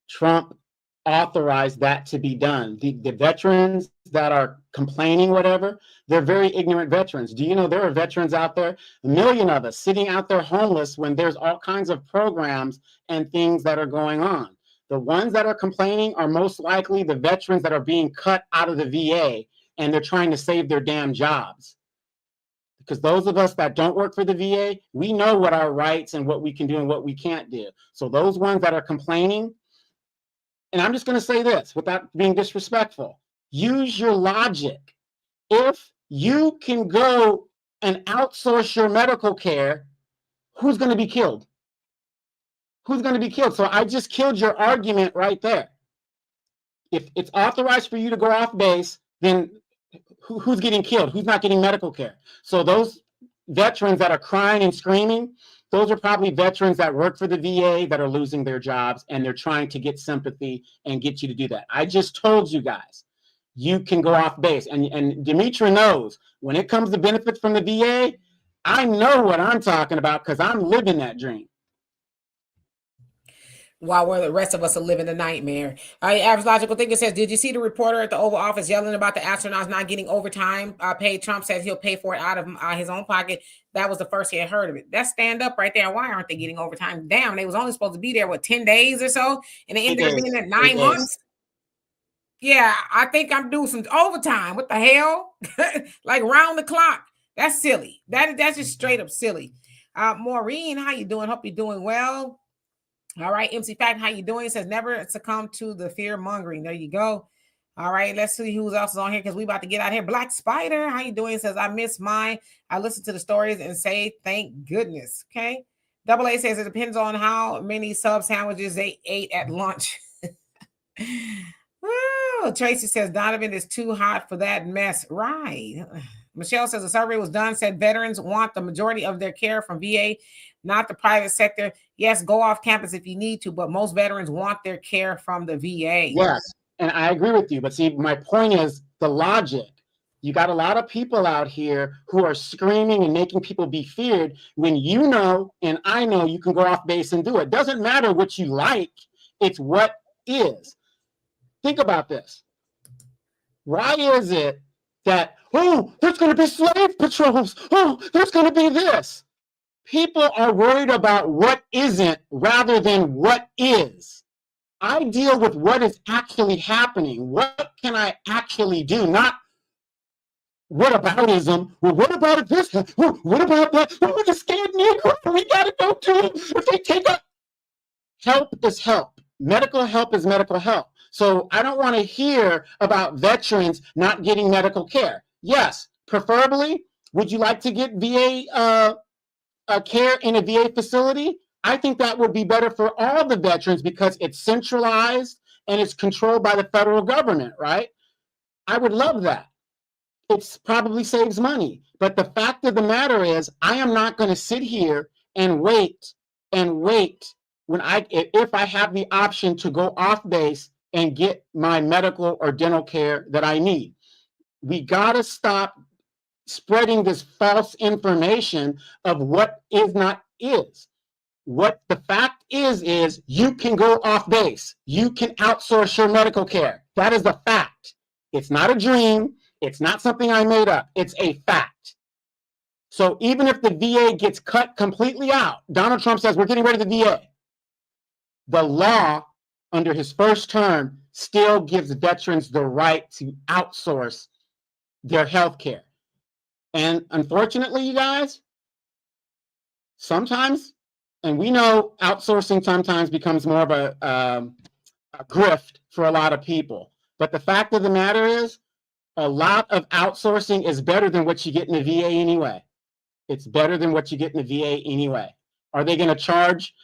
Trump authorized that to be done. The veterans that are complaining, whatever, they're very ignorant veterans. Do you know there are veterans out there, a million of us, sitting out there homeless when there's all kinds of programs and things that are going on? The ones that are complaining are most likely the veterans that are being cut out of the VA, and they're trying to save their damn jobs. Because those of us that don't work for the VA, we know what our rights and what we can do and what we can't do. So those ones that are complaining, and I'm just going to say this without being disrespectful, use your logic. If you can go and outsource your medical care, who's going to be killed? Who's going to be killed? So I just killed your argument right there. If it's authorized for you to go off base, then who's getting killed? Who's not getting medical care? So those veterans that are crying and screaming, those are probably veterans that work for the VA that are losing their jobs, and they're trying to get sympathy and get you to do that. I just told you guys, you can go off base. And Demetra knows when it comes to benefits from the VA, I know what I'm talking about because I'm living that dream. While the rest of us are living the nightmare. Average Logical Thinker says, did you see the reporter at the Oval Office yelling about the astronauts not getting overtime paid? Trump says he'll pay for it out of his own pocket. That was the first he had heard of it. That's stand up right there. Why aren't they getting overtime? Damn, they was only supposed to be there, 10 days or so? And they ended up being there 9 months. Yeah, I think I'm doing some overtime. What the hell? Like round the clock. That's silly. That's just straight up silly. Maureen, how you doing? Hope you're doing well. All right, MC Fact, how you doing? It says never succumb to the fear mongering. There you go. All right, let's see who else is on here because we about to get out of here. Black Spider, how you doing? It says I miss mine. I listen to the stories and say thank goodness. Okay. Double A says it depends on how many sub sandwiches they ate at lunch. Oh, Tracy says Donovan is too hot for that mess. Right. Michelle says a survey was done, said veterans want the majority of their care from VA, not the private sector. Yes, go off campus if you need to, but most veterans want their care from the VA. Yes, and I agree with you. But see, my point is the logic. You got a lot of people out here who are screaming and making people be feared when you know and I know you can go off base and do it. Doesn't matter what you like. It's what is. Think about this. Why is it that, oh, there's going to be slave patrols. Oh, there's going to be this. People are worried about what isn't rather than what is. I deal with what is actually happening. What can I actually do? Not what aboutism. Well, what about this? What about that? Oh, the scared Negro. We got to go to them. If they take up. Help is help. Medical help is medical help. So I don't want to hear about veterans not getting medical care. Yes, preferably, would you like to get VA care in a VA facility? I think that would be better for all the veterans because it's centralized and it's controlled by the federal government, right? I would love that. It probably saves money. But the fact of the matter is, I am not going to sit here and wait when if I have the option to go off base and get my medical or dental care that I need. We got to stop spreading this false information of what is not is. What the fact is you can go off base. You can outsource your medical care. That is a fact. It's not a dream. It's not something I made up. It's a fact. So even if the VA gets cut completely out, Donald Trump says we're getting rid of the VA. The law under his first term still gives veterans the right to outsource their health care. And unfortunately, you guys, sometimes, and we know outsourcing sometimes becomes more of a grift for a lot of people. But the fact of the matter is, a lot of outsourcing is better than what you get in the VA anyway. It's better than what you get in the VA anyway. Are they going to charge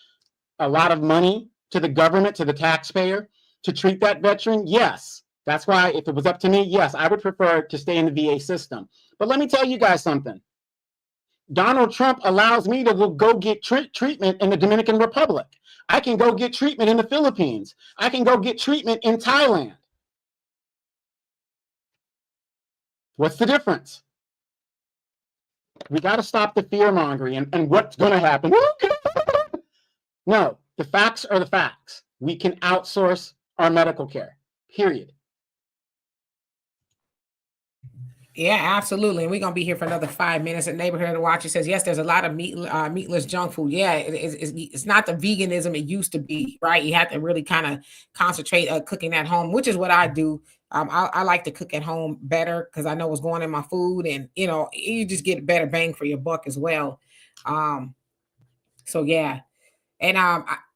a lot of money to the government, to the taxpayer, to treat that veteran? Yes. That's why if it was up to me, yes, I would prefer to stay in the VA system. But let me tell you guys something. Donald Trump allows me to go get treatment in the Dominican Republic. I can go get treatment in the Philippines. I can go get treatment in Thailand. What's the difference? We got to stop the fear mongering and what's going to happen. No, the facts are the facts. We can outsource our medical care, period. Yeah, absolutely. And we're going to be here for another 5 minutes. A neighborhood watcher says, yes, there's a lot of meatless junk food. Yeah, it's not the veganism it used to be, right? You have to really kind of concentrate cooking at home, which is what I do. I like to cook at home better because I know what's going in my food, and you just get better bang for your buck as well. So yeah, and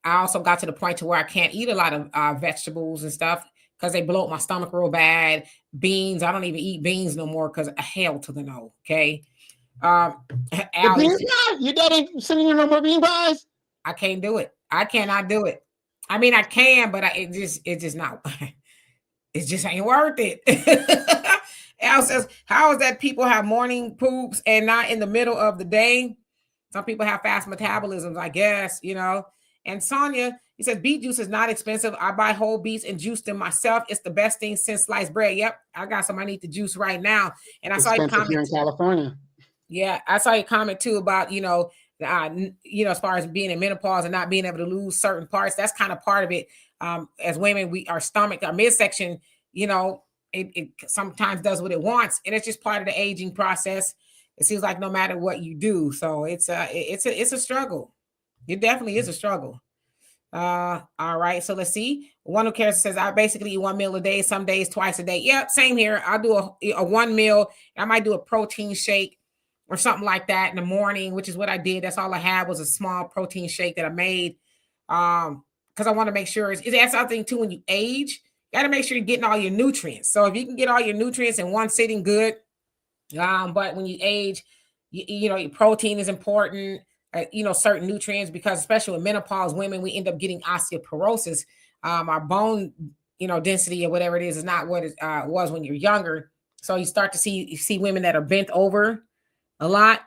I also got to the point to where I can't eat a lot of vegetables and stuff because they bloat my stomach real bad. Beans, I don't even eat beans no more because hell to the no. Okay. Um, The bean allergies. pie? Your dad ain't sending you no more bean pies? I can't do it. I cannot do it. I mean, I can, but it just not. It just ain't worth it. Al says, how is that people have morning poops and not in the middle of the day? Some people have fast metabolisms, I guess, you know. And Sonia, he says, beet juice is not expensive. I buy whole beets and juice them myself. It's the best thing since sliced bread. Yep, I got some I need to juice right now. And I saw your Expensive here comment. in California. Yeah, I saw your comment too about, as far as being in menopause and not being able to lose certain parts. That's kind of part of it. As women, our stomach, our midsection, you know, it sometimes does what it wants, and it's just part of the aging process. It seems like no matter what you do, so it's a struggle. It definitely is a struggle. All right. So let's see. One who cares says I basically eat one meal a day, some days twice a day. Yep, same here. I'll do a one meal. I might do a protein shake or something like that in the morning, which is what I did. That's all I had was a small protein shake that I made. Because I want to make sure that's other thing too. When you age, you got to make sure you're getting all your nutrients. So if you can get all your nutrients in one sitting, good. But when you age, your protein is important. Certain nutrients, because especially with menopause women, we end up getting osteoporosis. Our bone, density or whatever it is not what it was when you're younger. So you start to see women that are bent over a lot.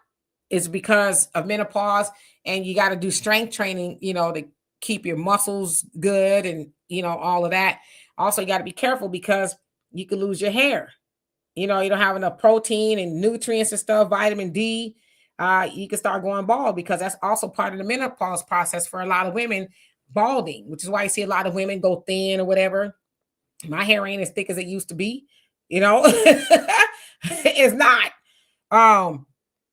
It's because of menopause, and you got to do strength training, to keep your muscles good and all of that. Also, you got to be careful because you could lose your hair. You don't have enough protein and nutrients and stuff, vitamin D. You can start going bald because that's also part of the menopause process for a lot of women, balding, which is why you see a lot of women go thin or whatever. My hair ain't as thick as it used to be, it's not.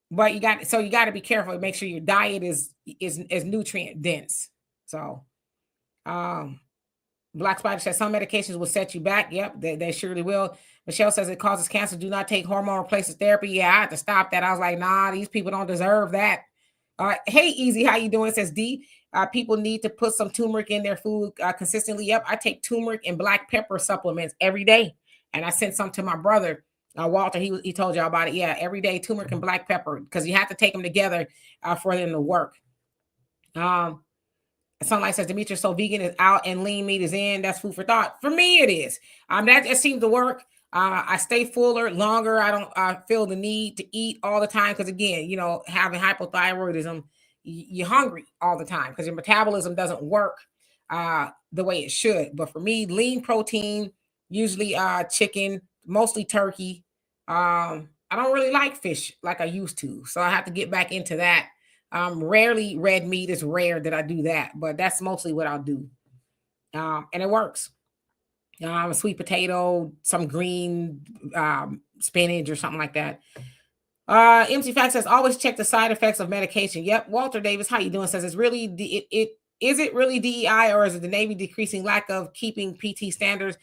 But you got to be careful and make sure your diet is nutrient dense. So, Black Spider says some medications will set you back. Yep, they surely will. Michelle says it causes cancer. Do not take hormone replacement therapy. Yeah, I had to stop that. I was like, nah, these people don't deserve that. Hey, Easy, how you doing? Says D. People need to put some turmeric in their food consistently. Yep, I take turmeric and black pepper supplements every day, and I sent some to my brother Walter. He told y'all about it. Yeah, every day turmeric and black pepper because you have to take them together for them to work. Sunlight says Demetrius, so vegan is out and lean meat is in. That's food for thought. For me, it is. That just seems to work. I stay fuller longer. I don't feel the need to eat all the time because, again, having hypothyroidism, you're hungry all the time because your metabolism doesn't work the way it should. But for me, lean protein, usually chicken, mostly turkey. I don't really like fish like I used to, so I have to get back into that. Rarely red meat is rare that I do that, but that's mostly what I'll do. And it works. A sweet potato, some green spinach or something like that. MC Fact says always check the side effects of medication. Yep. Walter Davis, how you doing? Says it's really is it really DEI or is it the Navy decreasing lack of keeping PT standards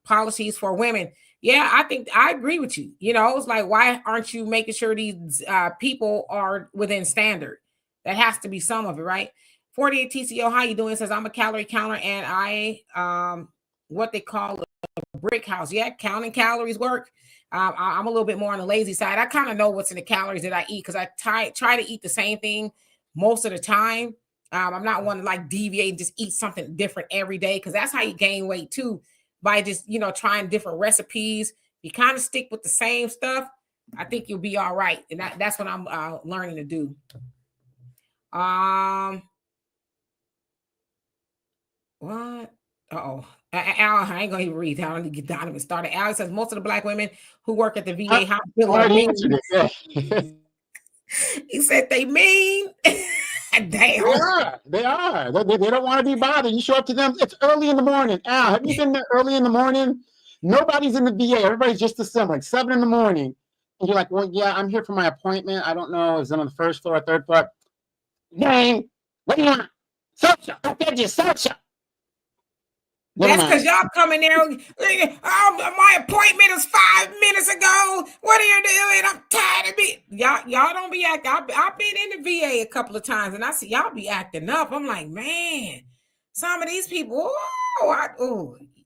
policies for women? Yeah, I think I agree with you. It's like, why aren't you making sure these people are within standard? That has to be some of it, right? 48 TCO, how you doing? Says I'm a calorie counter and I what they call a brick house. Yeah, counting calories work. I'm a little bit more on the lazy side. I kind of know what's in the calories that I eat because I try to eat the same thing most of the time. I'm not one to like deviate and just eat something different every day because that's how you gain weight too. By just trying different recipes, you kind of stick with the same stuff. I think you'll be all right, and that's what I'm learning to do. What? Uh-oh. Al, I ain't gonna even read. I don't need to get Donovan started. Al says most of the Black women who work at the VA hospital are mean. He said they mean. Damn. They are. They don't want to be bothered. You show up to them. It's early in the morning. Al, have you been there early in the morning? Nobody's in the VA. Everybody's just assembling. 7 in the morning. And you're like, well, yeah, I'm here for my appointment. I don't know. Is it on the first floor or third floor? Dang. What do you want? Social. I fed you social. Never That's because mind. y'all coming there. Oh, my appointment is 5 minutes ago. What are you doing? I'm tired of it. Y'all don't be acting. I've been in the VA a couple of times, and I see y'all be acting up. I'm like, man, some of these people.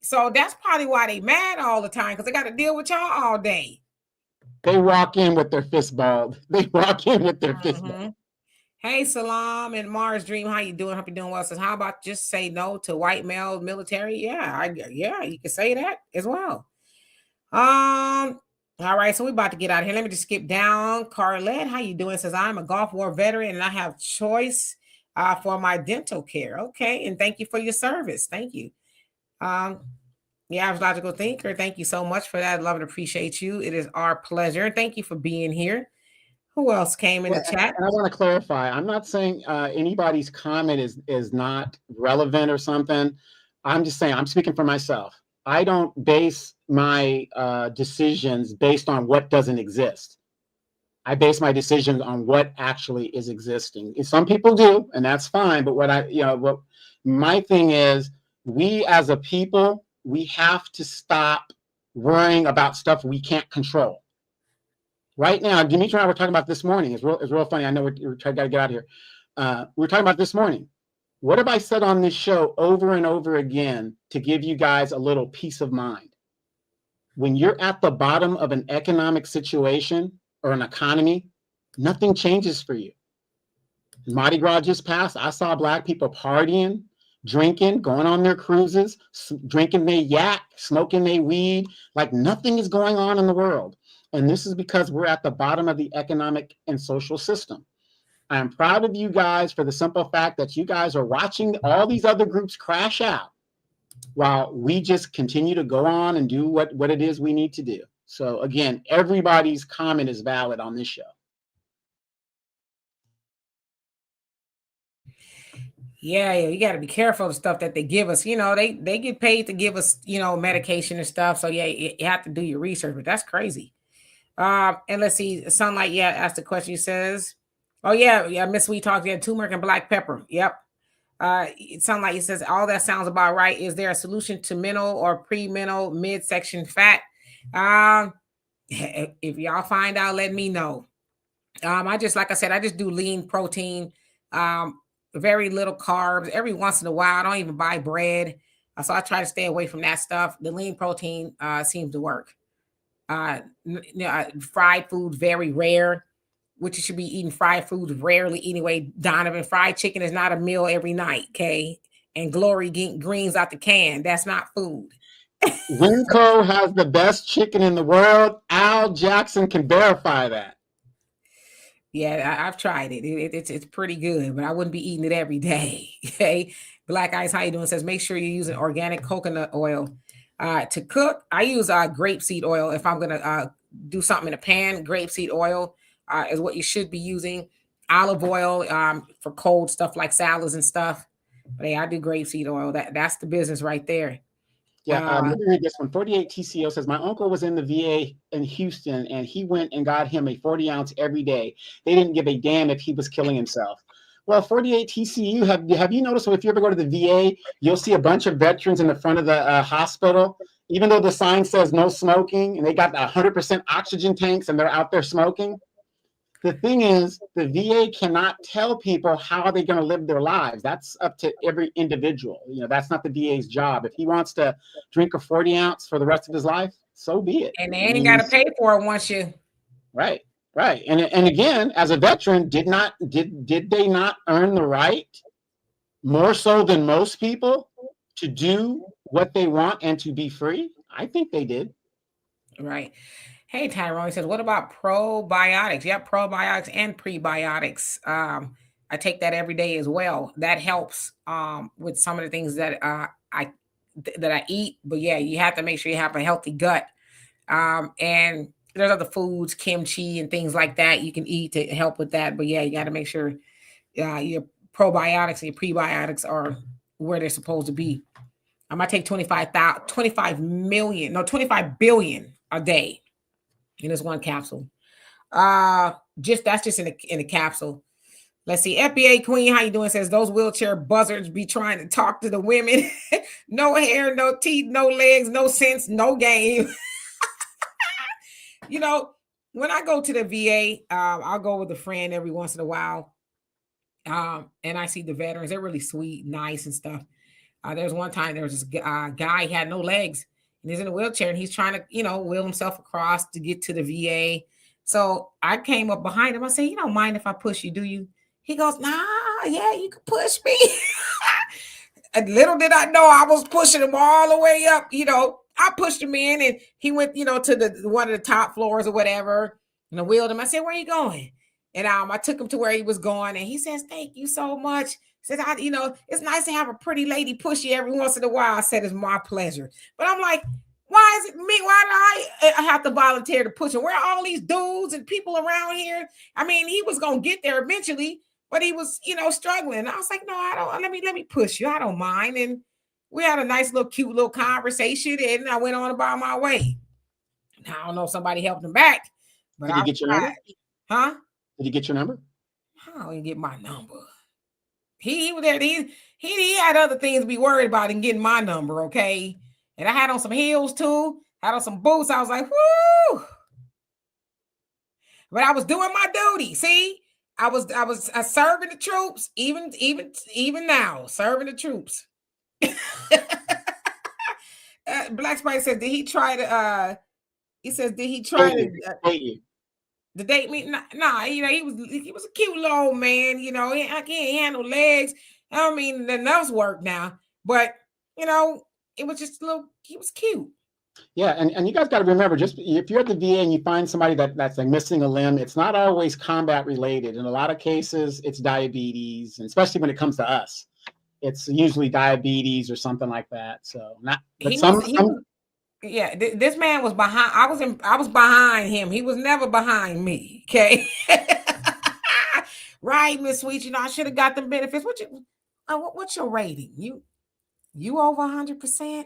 So that's probably why they mad all the time, because they got to deal with y'all all day. They walk in with their fist balled. They walk in with their fist balled. Mm-hmm. Hey, Salam and Mars Dream, how you doing? Hope you're doing well. Says, how about just say no to white male military? Yeah, you can say that as well. All right, so we're about to get out of here. Let me just skip down. Carlette, how you doing? Says, I'm a Gulf War veteran and I have choice for my dental care. Okay, and thank you for your service. Thank you. The average logical thinker, thank you so much for that. Love and appreciate you. It is our pleasure. Thank you for being here. Who else came in Well, the chat? and I want to clarify. I'm not saying anybody's comment is not relevant or something. I'm just saying I'm speaking for myself. I don't base my decisions based on what doesn't exist. I base my decisions on what actually is existing. Some people do, and that's fine. But what my thing is, we as a people, we have to stop worrying about stuff we can't control. Right now, Dimitri and I were talking about this morning. It's real funny. I know we're trying to get out of here. We're talking about this morning. What have I said on this show over and over again to give you guys a little peace of mind? When you're at the bottom of an economic situation or an economy, nothing changes for you. Mardi Gras just passed. I saw Black people partying, drinking, going on their cruises, drinking their yak, smoking their weed, like nothing is going on in the world. And this is because we're at the bottom of the economic and social system. I'm proud of you guys for the simple fact that you guys are watching all these other groups crash out while we just continue to go on and do what it is we need to do. So again, everybody's comment is valid on this show. Yeah, you got to be careful of the stuff that they give us. They get paid to give us, medication and stuff. So yeah, you have to do your research, but that's crazy. And let's see, Sunlight, asked the question. He says, oh yeah, Miss Sweet talks, turmeric and black pepper. Yep. It sounds like he says all that sounds about right. Is there a solution to mental or pre-mental midsection fat? If y'all find out, let me know. I just do lean protein, very little carbs. Every once in a while, I don't even buy bread, so I try to stay away from that stuff. The lean protein seems to work. Fried food very rare, which you should be eating fried foods rarely anyway. Donovan, fried chicken is not a meal every night, okay? And Glory greens out the can. That's not food. Winco has the best chicken in the world. Al Jackson can verify that. Yeah, I've tried it. It's pretty good, but I wouldn't be eating it every day. Okay. Black Ice, how you doing? Says make sure you're using organic coconut oil. To cook, I use grapeseed oil. If I'm gonna do something in a pan, grapeseed oil is what you should be using. Olive oil for cold stuff like salads and stuff. But hey, I do grapeseed oil. That's the business right there. Yeah, let me read this one. 48 TCO says, my uncle was in the VA in Houston, and he went and got him a 40 ounce every day. They didn't give a damn if he was killing himself. Well, 48 TCU, have you noticed, if you ever go to the VA, you'll see a bunch of veterans in the front of the hospital, even though the sign says no smoking, and they got 100% oxygen tanks, and they're out there smoking. The thing is, the VA cannot tell people how they're going to live their lives. That's up to every individual. That's not the VA's job. If he wants to drink a 40 ounce for the rest of his life, so be it. And they ain't got to pay for it once you. Right. And again, as a veteran, did they not earn the right, more so than most people, to do what they want and to be free? I think they did. Right. Hey, Tyrone says, what about probiotics? Yep, probiotics and prebiotics. I take that every day as well. That helps with some of the things that I eat. But yeah, you have to make sure you have a healthy gut. And there's other foods, kimchi and things like that you can eat to help with that. But yeah, you got to make sure your probiotics and your prebiotics are where they're supposed to be. I might take 25 billion a day in this one capsule. That's just in a capsule. Let's see. FBA Queen, how you doing? Says those wheelchair buzzards be trying to talk to the women. No hair, no teeth, no legs, no sense, no game. You know, when I go to the VA, I'll go with a friend every once in a while. And I see the veterans. They're really sweet, nice, and stuff. There's one time there was this guy, he had no legs, and he's in a wheelchair, and he's trying to, wheel himself across to get to the VA. So I came up behind him. I said, "You don't mind if I push you, do you?" He goes, "Nah, yeah, you can push me." And little did I know I was pushing him all the way up. I pushed him in, and he went, to the one of the top floors or whatever, and I wheeled him. I said, "Where are you going?" And I took him to where he was going, and he says, "Thank you so much." Says, it's nice to have a pretty lady push you every once in a while. I said, "It's my pleasure." But I'm like, why is it me? Why do I have to volunteer to push him? Where are all these dudes and people around here? I mean, he was going to get there eventually, but he was, struggling. I was like, "No, I don't. Let me push you. I don't mind." And we had a nice little cute little conversation, and I went on about my way. Now, I don't know if somebody helped him back, but Did he get your number? Huh? Did he get your number? How did he get my number? He was there. He had other things to be worried about than getting my number, okay? And I had on some heels too. Had on some boots. I was like, whoo! But I was doing my duty. See, I was serving the troops. Even now, serving the troops. Black Spice said, "Did he try to?" He says, "Did he try to date you? The date me?" Nah, he was a cute little old man. I can't handle legs. I don't mean the nose work now, but it was just a little. He was cute. Yeah, and you guys got to remember, just if you're at the VA and you find somebody that's like missing a limb, it's not always combat related. In a lot of cases, it's diabetes, and especially when it comes to us, it's usually diabetes or something like that. So not, but yeah, this man was behind. I was behind him. He was never behind me. Okay, right, Miss Sweet. I should have got the benefits. What's your rating? You over 100%?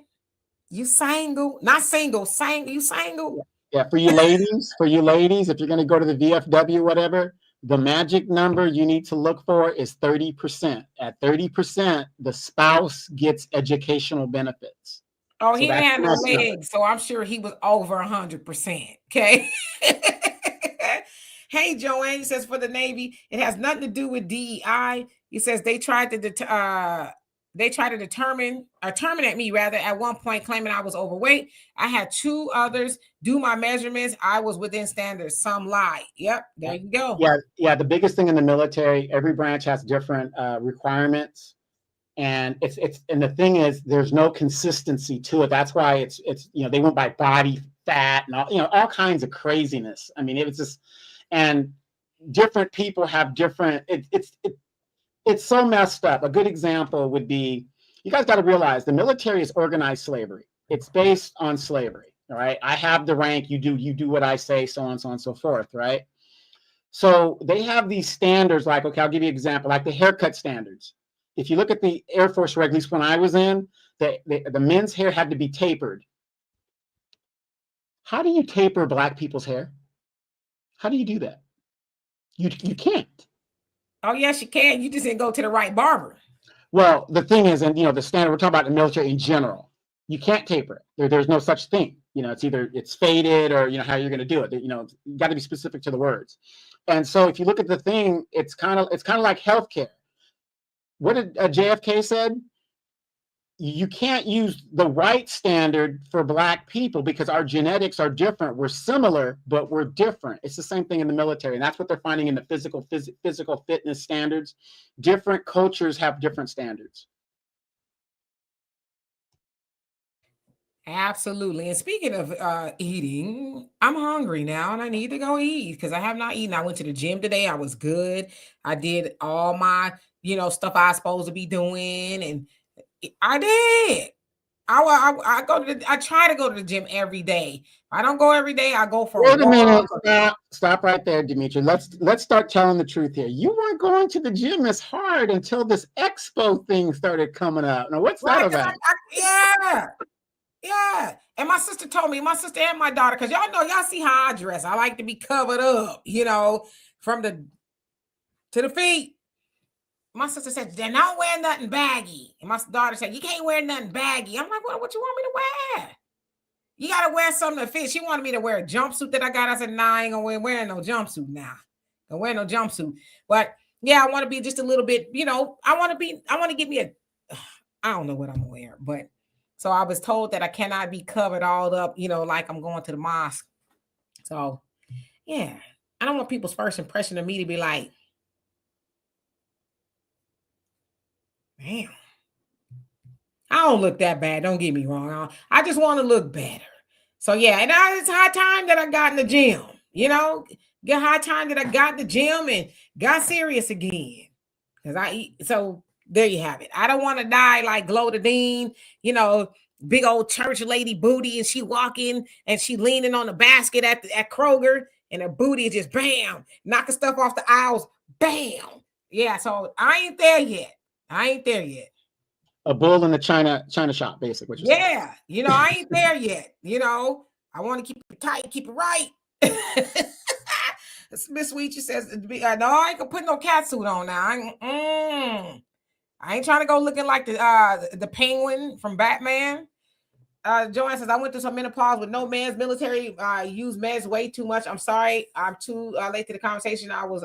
You single? Not single. Single? You single? Yeah, for you ladies, if you're going to go to the VFW, whatever, the magic number you need to look for is 30%. At 30%, the spouse gets educational benefits. Oh, he didn't have no legs, so I'm sure he was over 100%. Okay. Hey, Joanne, he says for the Navy, it has nothing to do with DEI. He says they tried to terminate me rather at one point, claiming I was overweight. I had 2 others do my measurements. I was within standards. Some lie. Yep, there you go. Yeah. The biggest thing in the military, every branch has different requirements. And and the thing is, there's no consistency to it. That's why it's they went by body fat and all kinds of craziness. I mean, it was just, and different people have different. It's so messed up. A good example would be, you guys got to realize the military is organized slavery. It's based on slavery. All right, I have the rank. You do what I say, so on and so forth. Right. So they have these standards. Like, okay, I'll give you an example. Like the haircut standards. If you look at the Air Force, or at least when I was in, the men's hair had to be tapered. How do you taper Black people's hair? How do you do that? You can't. Oh, yes, you can. You just didn't go to the right barber. Well, the thing is, and the standard, we're talking about the military in general, you can't taper it. There's no such thing. It's either it's faded or how you're going to do it. You got to be specific to the words. And so if you look at the thing, it's kind of like healthcare. What did JFK said? You can't use the right standard for Black people because our genetics are different. We're similar, but we're different. It's the same thing in the military. And that's what they're finding in the physical fitness standards. Different cultures have different standards. Absolutely. And speaking of eating, I'm hungry now and I need to go eat because I have not eaten. I went to the gym today. I was good. I did all my, stuff I was supposed to be doing. And I did. I try to go to the gym every day. I don't go every day. I go for Wait a minute. Stop right there, Demetri. Let's start telling the truth here. You weren't going to the gym as hard until this expo thing started coming up. Now, what's that about? Yeah. And my sister told me, my sister and my daughter, because y'all see how I dress. I like to be covered up, from the to the feet. my sister said, then don't wear nothing baggy. And my daughter said, you can't wear nothing baggy. I'm like, what you want me to wear? You got to wear something that fits. She wanted me to wear a jumpsuit that I got. I said, nah, I ain't going to wear no jumpsuit now. Don't wear no jumpsuit. But yeah, I want to be just a little bit, I want to give me I don't know what I'm going to wear. But so I was told that I cannot be covered all up, like I'm going to the mosque. So yeah, I don't want people's first impression of me to be like, damn, I don't look that bad. Don't get me wrong. I just want to look better. So yeah, and it's high time that I got in the gym. Get high time that I got in the gym and got serious again. So there you have it. I don't want to die like Glow the Dean, big old church lady booty, and she walking and she leaning on the basket at Kroger, and her booty is just bam, knocking stuff off the aisles, bam. Yeah, so I ain't there yet. A bull in the China shop, basically. Yeah, I ain't there yet. I want to keep it tight, keep it right. Miss Sweet, she says, no, I ain't gonna put no cat suit on now. I ain't trying to go looking like the penguin from Batman. Joanne says, I went through some menopause with no man's military. Use meds way too much. I'm sorry, I'm too late to the conversation. It was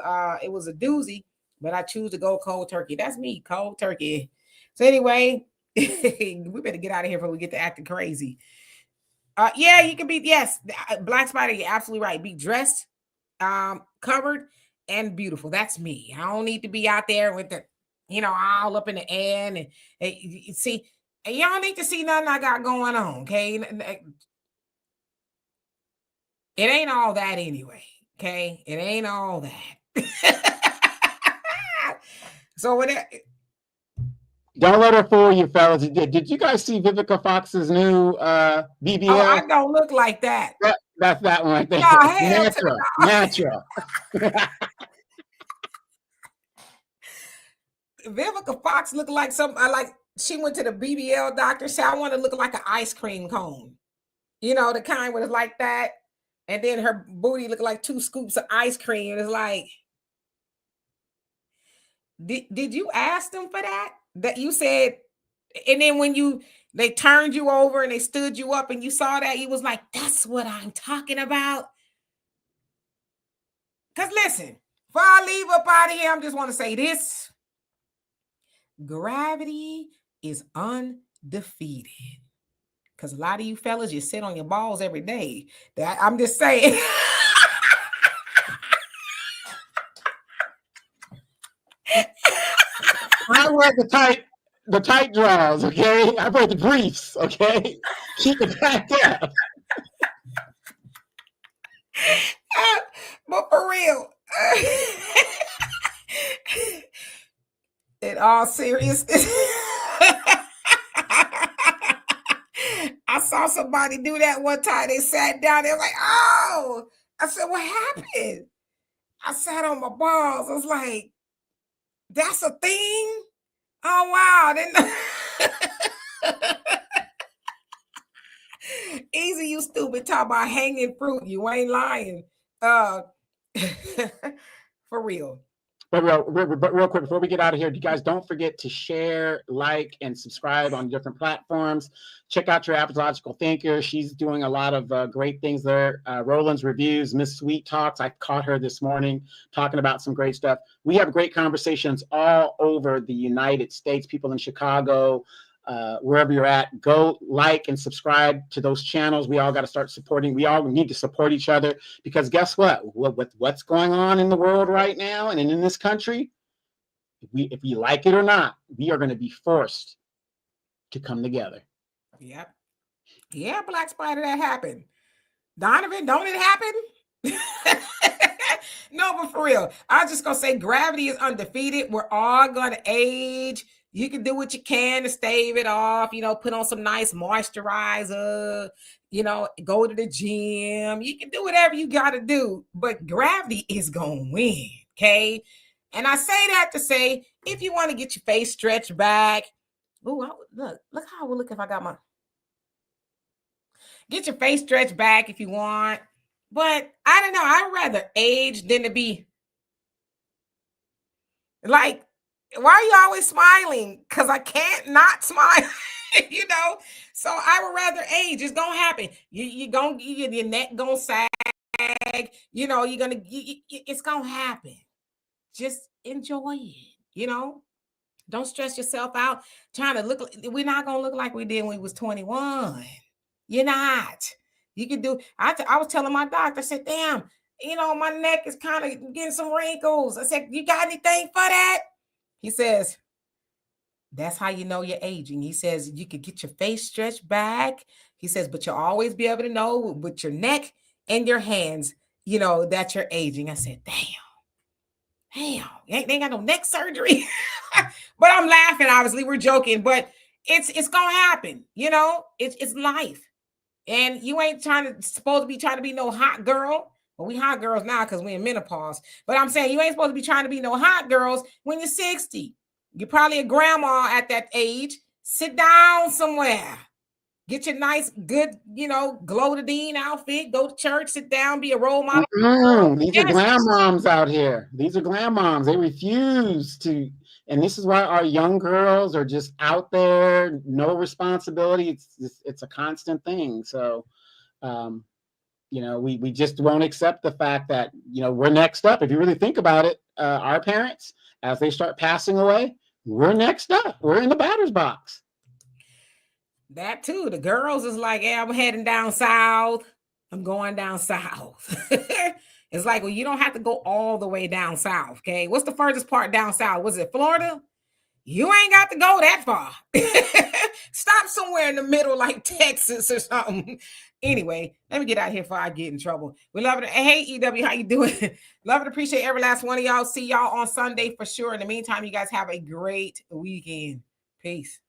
a doozy, but I choose to go cold turkey. That's me, cold turkey. So anyway, we better get out of here before we get to acting crazy. Yeah, you can be, yes, Black Spider, you're absolutely right. Be dressed, covered, and beautiful. That's me. I don't need to be out there with the, all up in the air. And see, y'all need to see nothing I got going on, okay? It ain't all that anyway, okay? It ain't all that. So what? Don't let her fool you, fellas. Did you guys see Vivica Fox's new BBL? Oh, I don't look like that. That's that one right there. Natural. Vivica Fox looked like she went to the BBL doctor. Said, I want to look like an ice cream cone. The kind where it's like that. And then her booty looked like 2 scoops of ice cream. It's like, did you ask them for that? That you said, and then when they turned you over and they stood you up and you saw that, you was like, that's what I'm talking about. Because listen, before I leave up out of here, I just want to say this. Gravity is undefeated. Because a lot of you fellas, you sit on your balls every day. I'm just saying. I wear the tight drawers, okay? I wear the briefs, okay? Keep it back up. But for real, in all seriousness, I saw somebody do that one time. They sat down. They were like, oh. I said, what happened? I sat on my balls. I was like, that's a thing? Oh, wow. Easy, you stupid. Talk about hanging fruit. You ain't lying. For real. But real quick, before we get out of here, you guys don't forget to share, like, and subscribe on different platforms. Check out your Apological Thinker. She's doing a lot of great things there. Roland's Reviews, Miss Sweet Talks. I caught her this morning talking about some great stuff. We have great conversations all over the United States, people in Chicago, wherever you're at. Go like and subscribe to those channels. We all got to start supporting. We all need to support each other, because guess what? What's going on in the world right now and in this country, if we like it or not, we are going to be forced to come together. Yep. Yeah, Black Spider, that happened. Donovan, don't it happen? No, but for real, I was just going to say gravity is undefeated. We're all going to age. You can do what you can to stave it off, put on some nice moisturizer, go to the gym. You can do whatever you got to do, but gravity is going to win, okay? And I say that to say, if you want to get your face stretched back, look how I would look if I got my... Get your face stretched back if you want. But I don't know. I'd rather age than to be like, Why are you always smiling? Because I can't not smile, you know. So I would rather age. It's gonna happen. You gonna your neck gonna sag. You know you're gonna. It's gonna happen. Just enjoy it. You know. Don't stress yourself out trying to look. We're not gonna look like we did when we was 21. You're not. You can do. I was telling my doctor. I said, "Damn, you know my neck is kind of getting some wrinkles." I said, "You got anything for that?" He says, "That's how you know you're aging." He says, "You could get your face stretched back." He says, "But you'll always be able to know with your neck and your hands, you know, that you're aging." I said, damn, they ain't got no neck surgery. But I'm laughing, obviously. We're joking, but it's gonna happen, you know, it's life. And you ain't supposed to be trying to be no hot girl. Well, we hot girls now because we're in menopause. But I'm saying you ain't supposed to be trying to be no hot girls when you're 60. You're probably a grandma at that age. Sit down somewhere. Get your nice, good, you know, Glowdadine outfit. Go to church. Sit down. Be a role model. These are Yes. glam moms out here. These are glam moms. They refuse to, and this is why our young girls are just out there, no responsibility. It's a constant thing. So, you know, we just won't accept the fact that, you know, we're next up. If you really think about it, our parents, as they start passing away, we're next up. We're in the batter's box. That too. The girls is like, "Hey, I'm heading down south. I'm going down south." It's like, well, you don't have to go all the way down south. Okay. What's the furthest part down south? Was it Florida? You ain't got to go that far. Stop somewhere in the middle, like Texas or something. Anyway, let me get out here before I get in trouble. We love it. Hey, EW, how you doing? Love and appreciate every last one of y'all. See y'all on Sunday for sure. In the meantime, you guys have a great weekend. Peace.